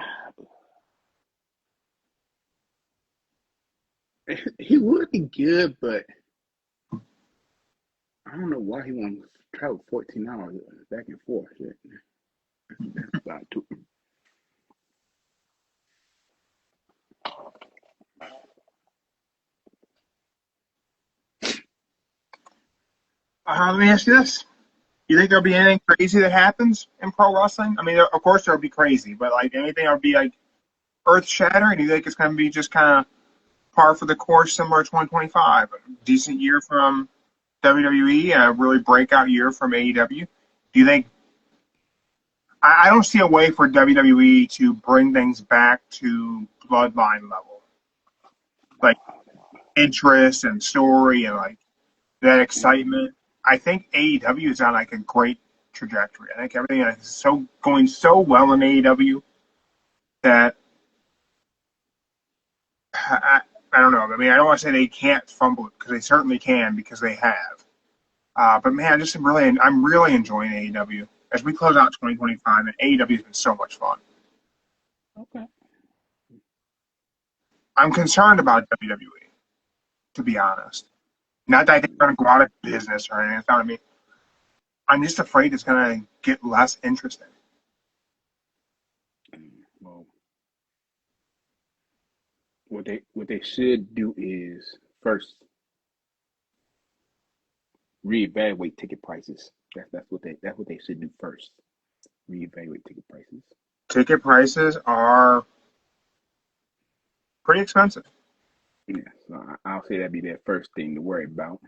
Speaker 2: He would be good, but I don't know why he wants to travel 14 hours back and forth. Shit. That's about too.
Speaker 3: Let me ask you this. You think there'll be anything crazy that happens in pro wrestling? I mean, of course there'll be crazy, but like anything that'll be like earth shattering? Do you think it's going to be just kind of par for the course, similar to 2025? A decent year from WWE and a really breakout year from AEW. Do you think? I don't see a way for WWE to bring things back to Bloodline level, like interest and story and like that excitement. I think AEW is on like a great trajectory. I think everything is so going so well in AEW that I don't know. I mean, I don't want to say they can't fumble it because they certainly can because they have. But man, I'm really enjoying AEW as we close out 2025, and AEW has been so much fun.
Speaker 2: Okay.
Speaker 3: I'm concerned about WWE, to be honest. Not that I think they're going to go out of business or anything. That's not what I mean. I'm just afraid it's going to get less interesting.
Speaker 2: Well, what they should do is first reevaluate ticket prices. That's what they should do first. Reevaluate ticket prices.
Speaker 3: Ticket prices are pretty expensive.
Speaker 2: Yeah, so I'll say that'd be their first thing to worry about.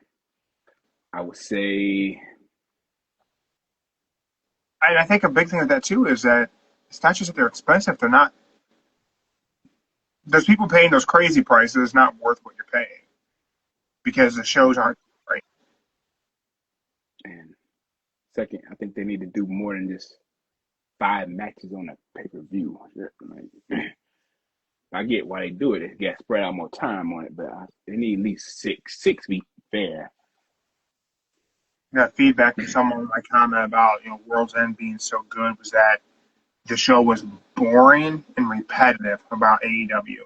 Speaker 2: I would say,
Speaker 3: And I think a big thing of that too is that it's not just that they're expensive; they're not. Those people paying those crazy prices is not worth what you're paying because the shows aren't great.
Speaker 2: and second, I think they need to do more than just 5 matches on a pay per view. Like, I get why they do it. They got to spread out more time on it, but they need at least six. Six be fair.
Speaker 3: Got feedback from someone in my comment about World's End being so good was that the show was boring and repetitive about AEW.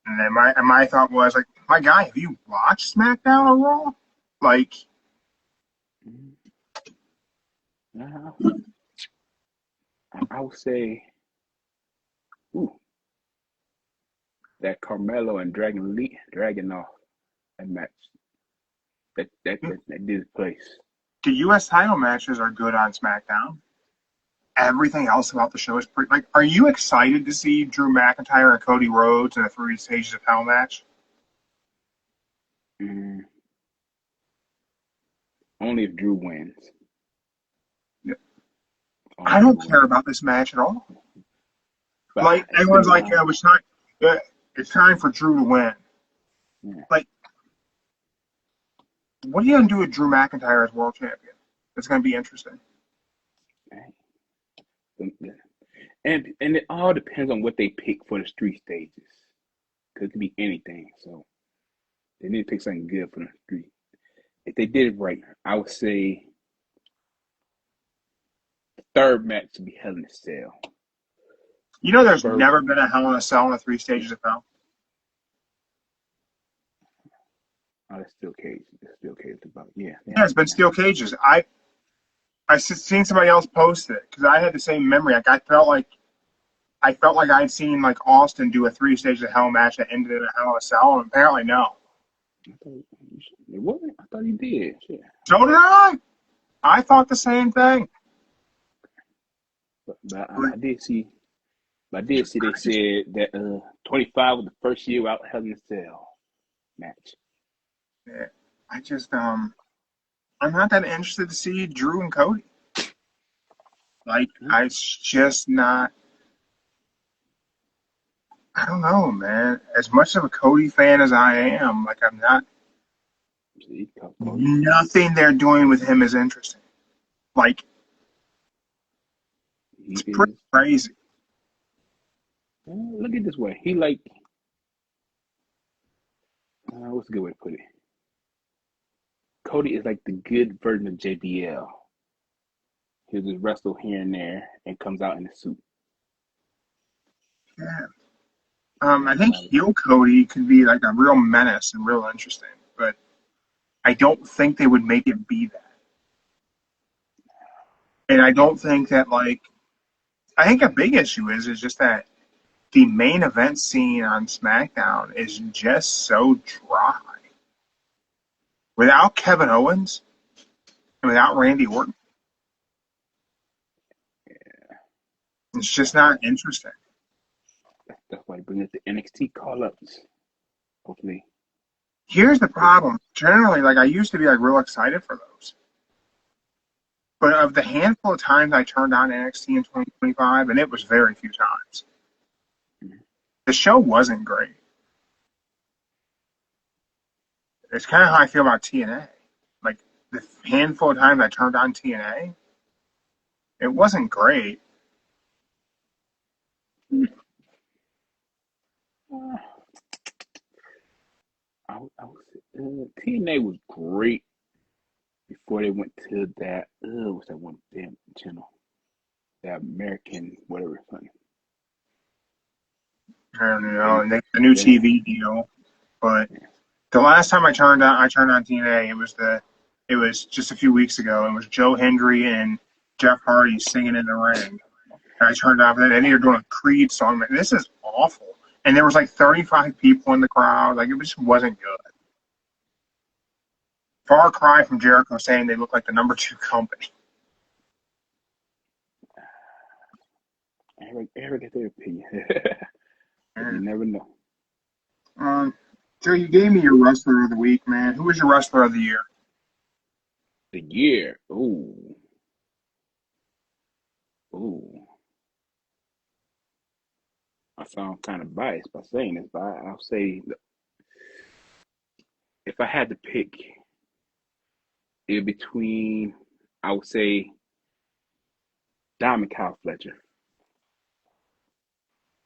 Speaker 3: And then my thought was like, my guy, have you watched SmackDown or Raw? Like,
Speaker 2: Uh, I would say, ooh, that Carmelo and Dragonoff that match that did place.
Speaker 3: the U.S. title matches are good on SmackDown. Everything else about the show is pretty. Like, are you excited to see Drew McIntyre and Cody Rhodes in a 3 Stages of Hell match?
Speaker 2: Mm, only if Drew wins.
Speaker 3: I don't care about this match at all.
Speaker 2: But
Speaker 3: Like everyone's like, yeah, it's time for Drew to win.
Speaker 2: Yeah.
Speaker 3: Like, what are you gonna do with Drew McIntyre as world champion? It's gonna be interesting.
Speaker 2: And it all depends on what they pick for the 3 stages. Because it could be anything. So they need to pick something good for the 3. If they did it right, I would say the third match would be Hell in a Cell.
Speaker 3: There's never been a Hell in a Cell in a 3 Stages of Hell.
Speaker 2: Oh, that's still cage. That's still cage about. Yeah,
Speaker 3: it's been steel cages. I seen somebody else post it because I had the same memory. Like I felt like I felt like I'd seen like Austin do a 3 Stages of Hell match that ended in a Hell in a Cell, and apparently no.
Speaker 2: It wasn't. I thought he did. Shit.
Speaker 3: So did I. I thought the same thing.
Speaker 2: But I did see. They said that 25 was the first year out Hell in a Cell match.
Speaker 3: Yeah, I just I'm not that interested to see Drew and Cody. Like, it's just not. I don't know, man. As much of a Cody fan as I am, like, I'm not. Nothing they're doing with him is interesting. Like, it's pretty crazy.
Speaker 2: Look at it this way. He like. What's a good way to put it? Cody is like the good version of JBL. He'll just wrestle here and there and comes out in a suit.
Speaker 3: Yeah. I think heel Cody could be like a real menace and real interesting, but I don't think they would make it be that. And I don't think that, like, I think a big issue is just that the main event scene on SmackDown is just so dry. Without Kevin Owens and without Randy Orton, it's just not interesting.
Speaker 2: That's why I bring it to NXT call-ups. Hopefully.
Speaker 3: Here's the problem. Generally, like, I used to be like real excited for those. But of the handful of times I turned on NXT in 2025, and it was very few times, the show wasn't great. It's kind of how I feel about TNA. Like, the handful of times I turned on TNA, it wasn't great.
Speaker 2: TNA was great before they went to that. What's that one damn channel? That American whatever something.
Speaker 3: I don't know, and the new TV deal. But the last time I turned on TNA, it was just a few weeks ago. It was Joe Hendry and Jeff Hardy singing in the ring. And I turned off that, and they were doing a Creed song. Like, this is awful. And there was like 35 people in the crowd. Like, it just wasn't good. Far cry from Jericho saying they look like the number 2 company.
Speaker 2: Eric get their opinion. You never know.
Speaker 3: So you gave me your wrestler of the week, man. Who was your wrestler of the year?
Speaker 2: The year. Ooh. I sound kind of biased by saying this, but I'll say if I had to pick, it between, I would say, Diamond Kyle Fletcher.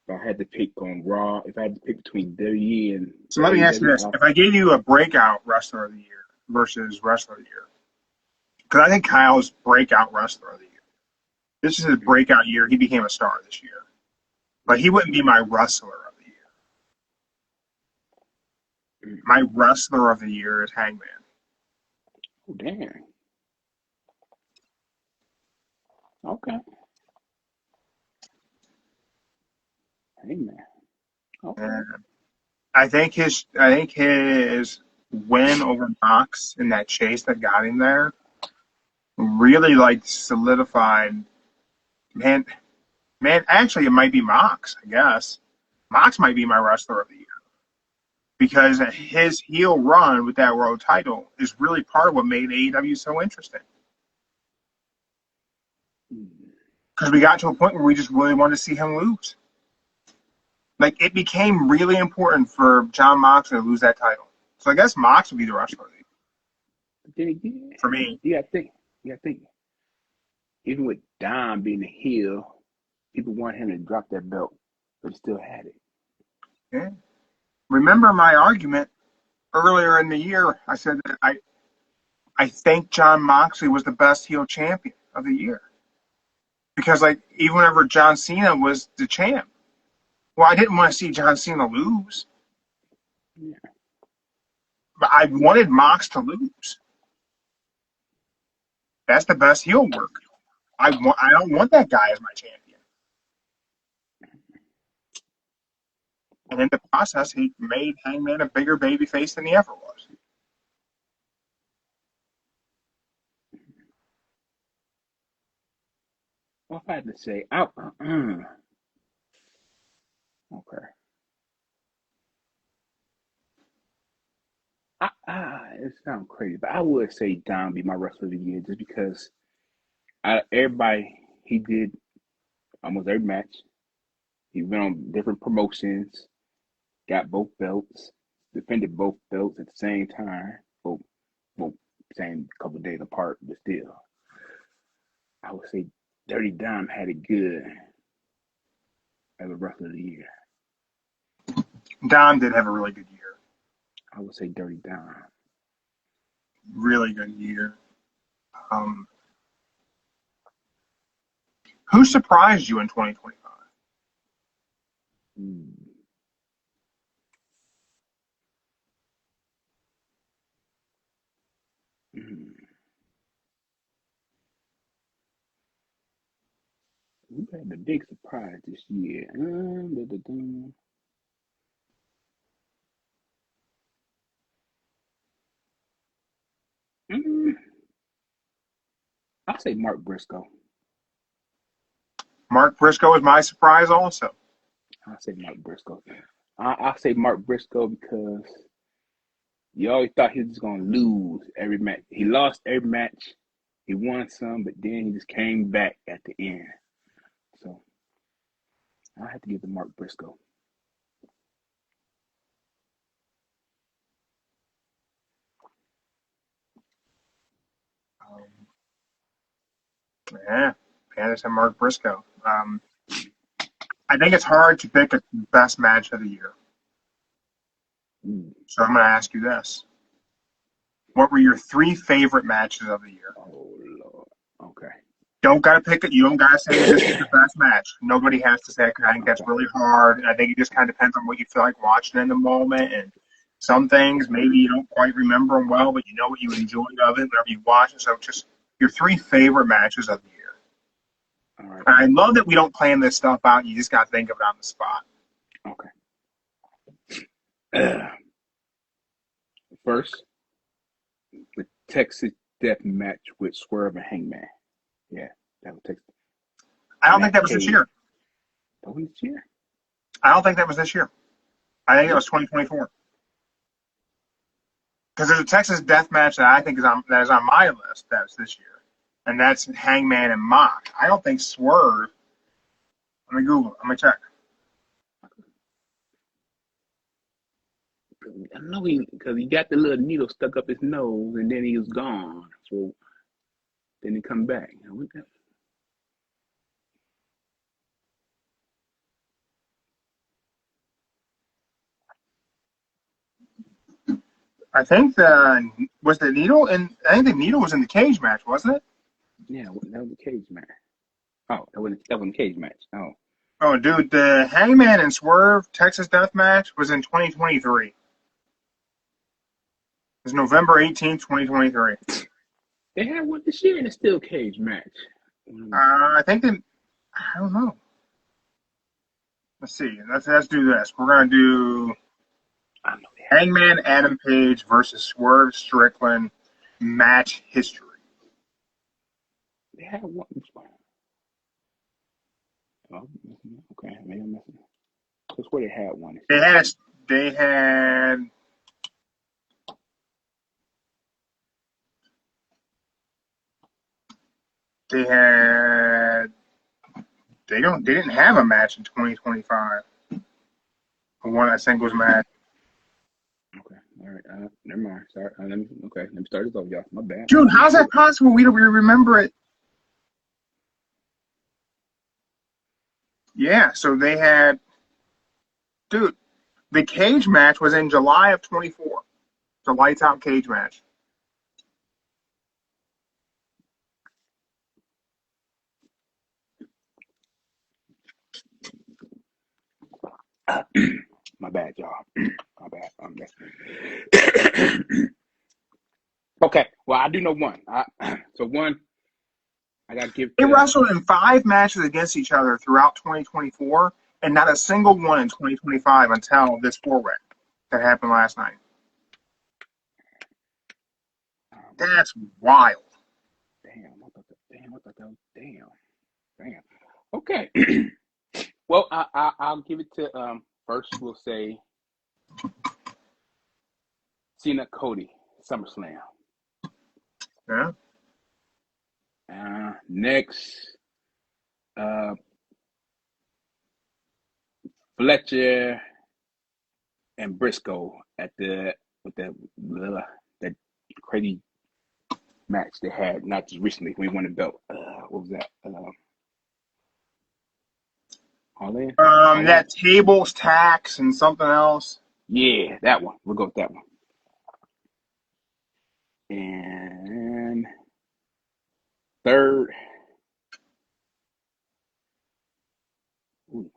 Speaker 2: If I had to pick on Raw, if I had to pick between WWE and...
Speaker 3: So let me ask you this. If I gave you a breakout wrestler of the year versus wrestler of the year, because I think Kyle's breakout wrestler of the year. This is his breakout year. He became a star this year. But he wouldn't be my wrestler of the year. My wrestler of the year is Hangman.
Speaker 2: Oh, damn. Okay. Hangman. Okay.
Speaker 3: I think his win over Mox in that chase that got him there really like solidified. Man, actually, it might be Mox, I guess. Mox might be my wrestler of the year. Because his heel run with that world title is really part of what made AEW so interesting. Because we got to a point where we just really wanted to see him lose. Like, it became really important for John Moxley to lose that title. So I guess Mox would be the wrestler of the year. For me.
Speaker 2: You gotta think. Even with Dom being a heel, people want him to drop that belt, but he still had it.
Speaker 3: Yeah. Remember my argument earlier in the year? I said that I think John Moxley was the best heel champion of the year. Because, like, even whenever John Cena was the champ, well, I didn't want to see John Cena lose.
Speaker 2: Yeah.
Speaker 3: But I wanted Mox to lose. That's the best heel work. I don't want that guy as my champion. And in the process, he made Hangman a bigger babyface than he ever was.
Speaker 2: What if I had to say, okay. It sounds crazy, but I would say Dom be my wrestler of the year just because everybody he did almost every match. He went on different promotions, got both belts, defended both belts at the same time. Well, same couple days apart, but still, I would say Dirty Dom had it good as a wrestler of the year.
Speaker 3: Dom did have a really good year.
Speaker 2: I would say Dirty Dom.
Speaker 3: Really good year. Who surprised you in 2025?
Speaker 2: Mm. Mm. Who had the big surprise this year? I'll say Mark Briscoe.
Speaker 3: Mark Briscoe was my surprise also.
Speaker 2: I'll say Mark Briscoe. I'll say Mark Briscoe because you always thought he was just going to lose every match. He lost every match. He won some, but then he just came back at the end. So I have to give it to Mark Briscoe.
Speaker 3: Yeah, Anderson, Mark Briscoe. I think it's hard to pick a best match of the year. So I'm going to ask you this. What were your 3 favorite matches of the year?
Speaker 2: Oh, Lord. Okay.
Speaker 3: Don't got to pick it. You don't got to say this is the best match. Nobody has to say it because I think that's really hard. And I think it just kind of depends on what you feel like watching in the moment. And some things, maybe you don't quite remember them well, but you know what you enjoyed of it whenever you watch it. So just your 3 favorite matches of the year.
Speaker 2: All right.
Speaker 3: And I love that we don't plan this stuff out. You just got to think of it on the spot.
Speaker 2: Okay. First, the Texas Death Match with Swerve and Hangman. Yeah, that was Texas.
Speaker 3: I don't think that was this year.
Speaker 2: That was this year?
Speaker 3: I don't think that was this year. I think it was 2024. Because there's a Texas Death Match that I think is on my list that's this year. And that's Hangman and Mock. I don't think Swerve. Let me Google it. Let me check.
Speaker 2: I know because he got the little needle stuck up his nose and then he was gone. So then he come back.
Speaker 3: I think was the needle and I think the needle was in the cage match, wasn't it?
Speaker 2: Yeah, that was the cage match. Oh, that wasn't the cage match. Oh.
Speaker 3: Oh, dude, the Hangman and Swerve Texas Death Match was in 2023. It was November 18th, 2023.
Speaker 2: They had one this year in a steel cage match.
Speaker 3: I think I don't know. Let's see. Let's do this. We're gonna do Hangman Adam Page versus Swerve Strickland match history.
Speaker 2: They had one. Oh, okay, maybe I'm missing. That's where they had one.
Speaker 3: They had they didn't have a match in 2025. A singles match.
Speaker 2: Okay, all right. Never mind. Sorry. Let me start this over, y'all. My bad.
Speaker 3: Dude, how's that possible? We remember it. Yeah, so they had, dude, the cage match was in July of 24. The lights out cage match.
Speaker 2: My bad, y'all. My bad. Okay, well, I do know one. So one, I got to give.
Speaker 3: They wrestled in 5 matches against each other throughout 2024, and not a single one in 2025 until this four-way that happened last night. That's wild.
Speaker 2: Damn, I thought that was damn. Okay. Well, I'll give it to first. We'll say Cena Cody SummerSlam.
Speaker 3: Yeah.
Speaker 2: Next, Fletcher and Briscoe at that crazy match they had not just recently. We won the belt. What was that? All in.
Speaker 3: That tables tax and something else.
Speaker 2: Yeah, that one. We'll go with that one. And third. Ooh.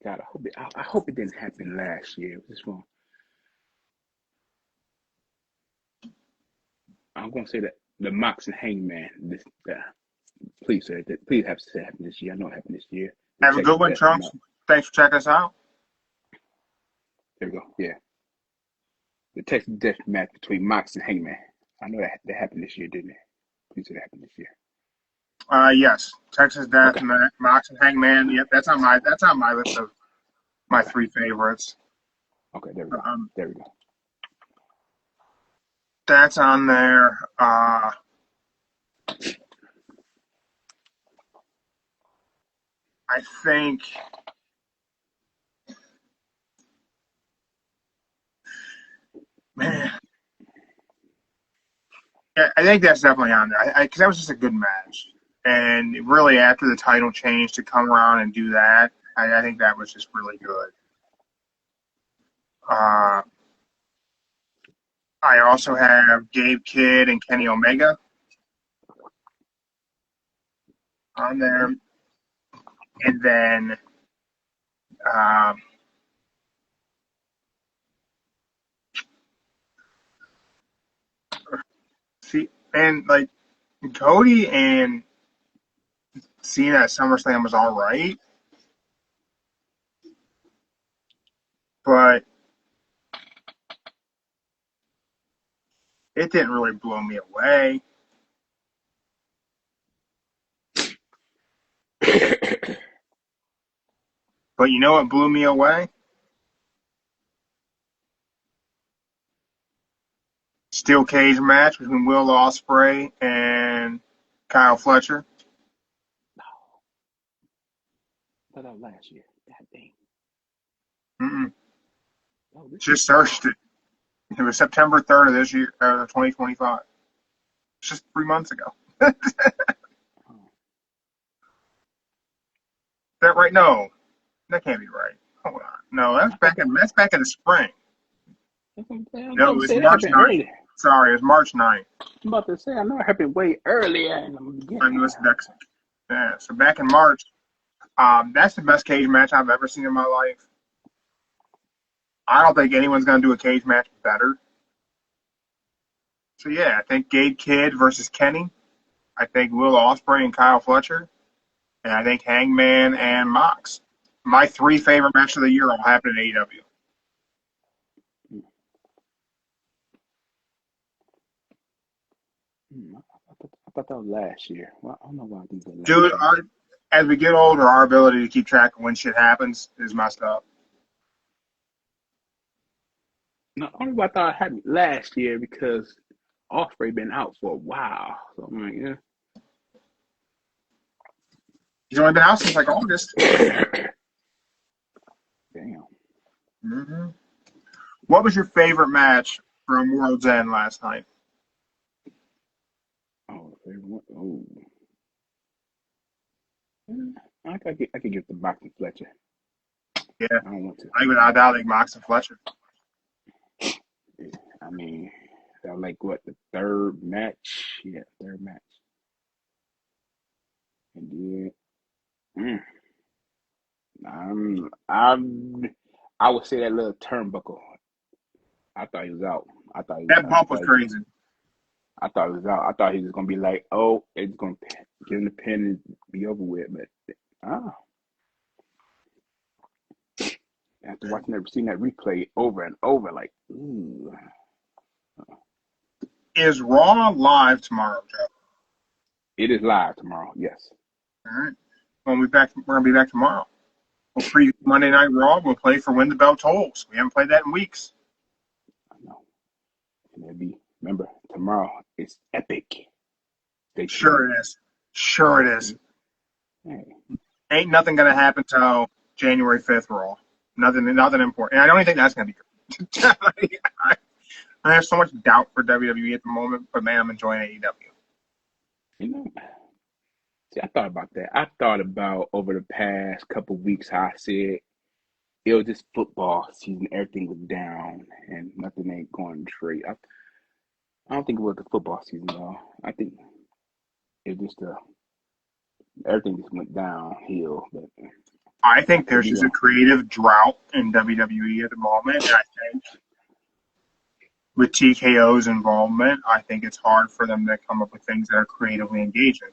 Speaker 2: God, I hope it didn't happen last year. This one. I'm gonna say that the Mox and Hangman. Please say that. Please have to happen this year. I know it happened this year.
Speaker 3: Have a good one, Trunks. Thanks for checking us out.
Speaker 2: There we go. Yeah. The Texas Death match between Mox and Hangman. I know that happened this year, didn't it? Please say it happened this year.
Speaker 3: Yes, Texas Death, okay. Mox and Hangman. Yep, that's on my list of my three favorites.
Speaker 2: Okay, there we go. There we go.
Speaker 3: That's on there. I think. Man. Yeah, I think that's definitely on there. Because that was just a good match. And really, after the title change, to come around and do that, I think that was just really good. I also have Gabe Kidd and Kenny Omega on there. And then and like Cody and Cena at SummerSlam was all right. But it didn't really blow me away. But you know what blew me away? Steel cage match between Will Ospreay and Kyle Fletcher.
Speaker 2: No. I thought that was last year. God dang.
Speaker 3: Just searched it. It was September 3rd of this year, 2025. It's just 3 months ago. Is that right? No, that can't be right. Hold on. No, that's back in the spring. No, it was March 9th. Sorry, it was March 9th.
Speaker 2: I'm about to say, I know it happened way earlier in the beginning.
Speaker 3: I know it's next. Yeah, so back in March, that's the best cage match I've ever seen in my life. I don't think anyone's going to do a cage match better. So, yeah, I think Gabe Kidd versus Kenny. I think Will Ospreay and Kyle Fletcher. And I think Hangman and Mox. My three favorite matches of the year all happen in AEW.
Speaker 2: I thought that was last year. Well, I don't know why I think that last
Speaker 3: Dude, as we get older, our ability to keep track of when shit happens is messed up.
Speaker 2: No, only why I thought it happened last year because Ospreay been out for a while. So I'm like, yeah.
Speaker 3: He's only been out since like August.
Speaker 2: Damn.
Speaker 3: Mm-hmm. What was your favorite match from World's End last night?
Speaker 2: Oh, favorite one? Oh. I could give the Mox and Fletcher.
Speaker 3: Yeah.
Speaker 2: I don't want to.
Speaker 3: I think Mox and Fletcher.
Speaker 2: Yeah, I mean, that was like what, the third match? Yeah, third match. And then, I would say that little turnbuckle. I thought he was out.
Speaker 3: That bump was crazy.
Speaker 2: I thought it was out. I thought he was gonna be like, oh, it's gonna get in the pin and be over with. But after seeing that replay over and over, like, ooh.
Speaker 3: Is Raw live tomorrow, Joe?
Speaker 2: It is live tomorrow. Yes.
Speaker 3: All right. We're gonna be back tomorrow. We'll preview Monday Night Raw. We'll play for When the Bell Tolls. We haven't played that in weeks.
Speaker 2: I know. And it'll be, remember, tomorrow it's epic.
Speaker 3: Sure it is. Sure it is.
Speaker 2: Hey.
Speaker 3: Ain't nothing gonna happen till January 5th Raw. Nothing important. And I don't even think that's gonna be good. I have so much doubt for WWE at the moment, but man, I'm enjoying AEW.
Speaker 2: You know, see, I thought about that. I thought about over the past couple of weeks how I said it was just football season. Everything was down and nothing ain't going straight. I don't think it was the football season, though. I think it just everything just went downhill. But
Speaker 3: I think there's just a creative drought in WWE at the moment. And I think with TKO's involvement, I think it's hard for them to come up with things that are creatively engaging.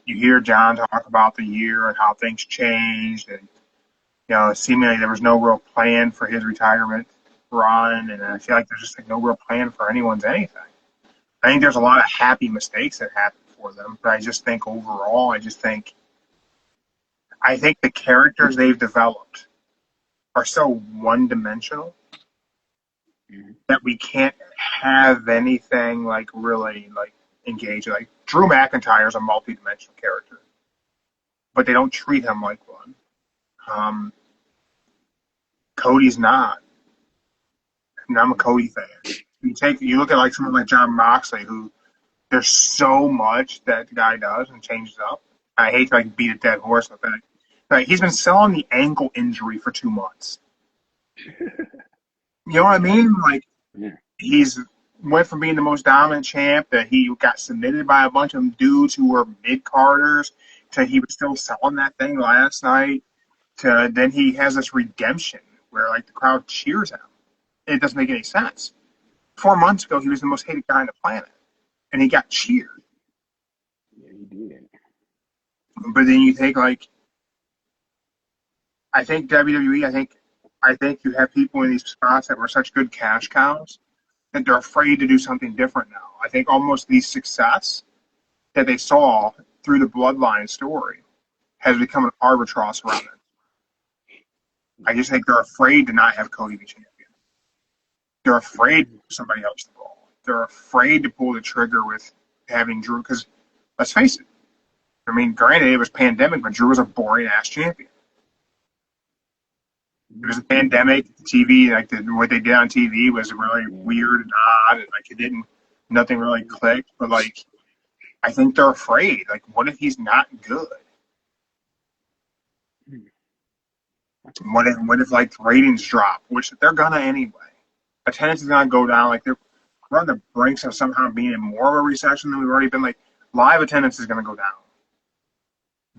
Speaker 3: You hear John talk about the year and how things changed, and seemingly there was no real plan for his retirement run, and I feel like there's just no real plan for anyone's anything. I think there's a lot of happy mistakes that happen for them, but I just think overall, I think the characters they've developed are so one-dimensional that we can't have anything like really like engaging. Like Drew McIntyre is a multi-dimensional character, but they don't treat him like one. Cody's not, and I'm a Cody fan. You look at like someone like Jon Moxley, who there's so much that the guy does and changes up. I hate to like beat a dead horse with that. Like he's been selling the ankle injury for 2 months. You know what I mean? Like he's went from being the most dominant champ that he got submitted by a bunch of dudes who were mid-carders to he was still selling that thing last night to then he has this redemption where like the crowd cheers him. It doesn't make any sense. 4 months ago, he was the most hated guy on the planet, and he got cheered.
Speaker 2: Yeah, he did.
Speaker 3: But then you take like, I think WWE. I think you have people in these spots that were such good cash cows that they're afraid to do something different now. I think almost the success that they saw through the Bloodline story has become an albatross around it. I just think they're afraid to not have Cody be champion. They're afraid to give somebody else the ball. They're afraid to pull the trigger with having Drew. Because let's face it, I mean, granted it was pandemic, but Drew was a boring ass champion. It was a pandemic. TV, like what they did on TV, was really weird and odd, and like nothing really clicked. But like, I think they're afraid. Like, what if he's not good? What if like ratings drop, which they're gonna anyway? Attendance is gonna go down. Like we're on the brinks of somehow being in more of a recession than we've already been. Like live attendance is gonna go down.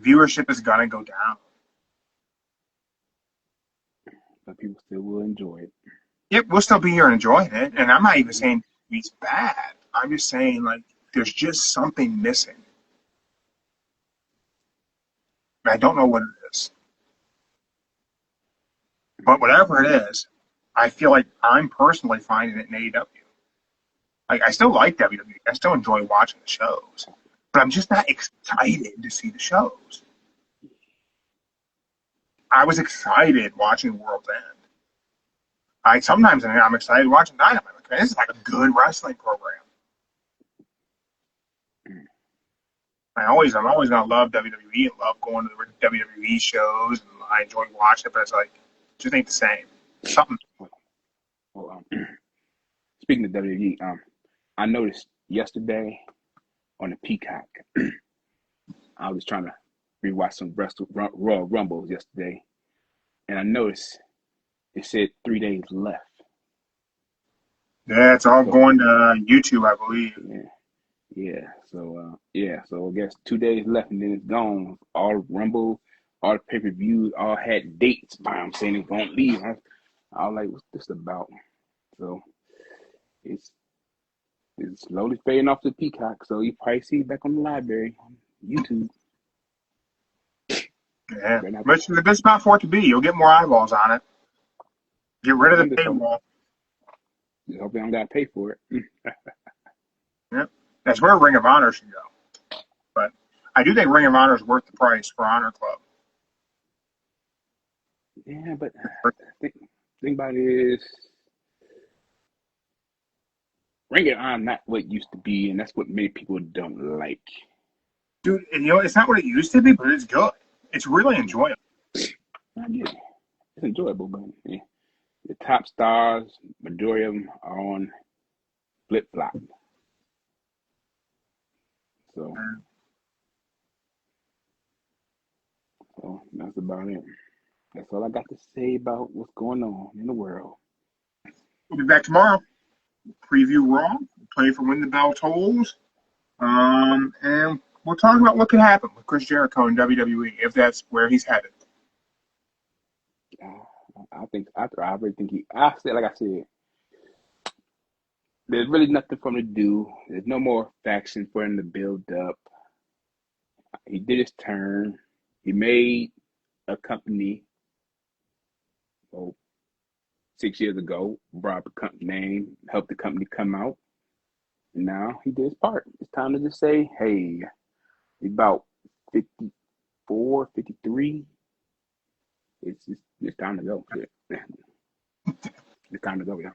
Speaker 3: Viewership is gonna go down.
Speaker 2: But people still will enjoy it.
Speaker 3: Yep, we'll still be here enjoying it. And I'm not even saying it's bad. I'm just saying like there's just something missing. I don't know what it is. But whatever it is, I feel like I'm personally finding it in AEW. Like I still like WWE. I still enjoy watching the shows. But I'm just not excited to see the shows. I was excited watching World's End. Sometimes I'm excited watching Dynamite. Like, man, this is like a good wrestling program. I'm always gonna love WWE and love going to the WWE shows, and I enjoy watching it. But it's like, it just ain't the same. Something.
Speaker 2: Well, speaking of WWE, I noticed yesterday on the Peacock, I was trying to rewatch some Royal Rumbles yesterday, and I noticed it said 3 days left.
Speaker 3: Yeah, it's all going to YouTube, I believe.
Speaker 2: Yeah. So I guess 2 days left, and then it's gone. All Rumble, all the pay-per-views, all had dates. I'm saying it's gonna leave. I was like, what's this about? So It's slowly fading off the Peacock, so you probably see it back on the library on YouTube.
Speaker 3: Yeah, but it's the best spot for it to be. You'll get more eyeballs on it. Get rid of the paywall.
Speaker 2: Just hope they don't got to pay for it.
Speaker 3: Yep, that's where Ring of Honor should go. But I do think Ring of Honor is worth the price for Honor Club.
Speaker 2: Yeah, but think about it is Ring of Honor not what it used to be, and that's what many people don't like.
Speaker 3: Dude, and it's not what it used to be, but it's good. It's really enjoyable.
Speaker 2: I get it. It's enjoyable, but yeah. The top stars, majority of them are on flip flop. So that's about it. That's all I got to say about what's going on in the world.
Speaker 3: We'll be back tomorrow. Preview Raw, play for when the bell tolls, and we'll talk about what could happen with Chris Jericho in WWE if that's where he's headed.
Speaker 2: I really think I said, there's really nothing for him to do. There's no more faction for him to build up. He did his turn. He made a company 6 years ago, brought the company name, helped the company come out. And now he did his part. It's time to just say, hey, he's about 54, 53. It's time to go. It's time to go, yeah.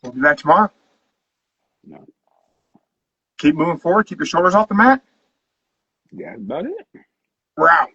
Speaker 3: We'll be back tomorrow.
Speaker 2: No.
Speaker 3: Keep moving forward. Keep your shoulders off the mat.
Speaker 2: Yeah, that's about it.
Speaker 3: We're out.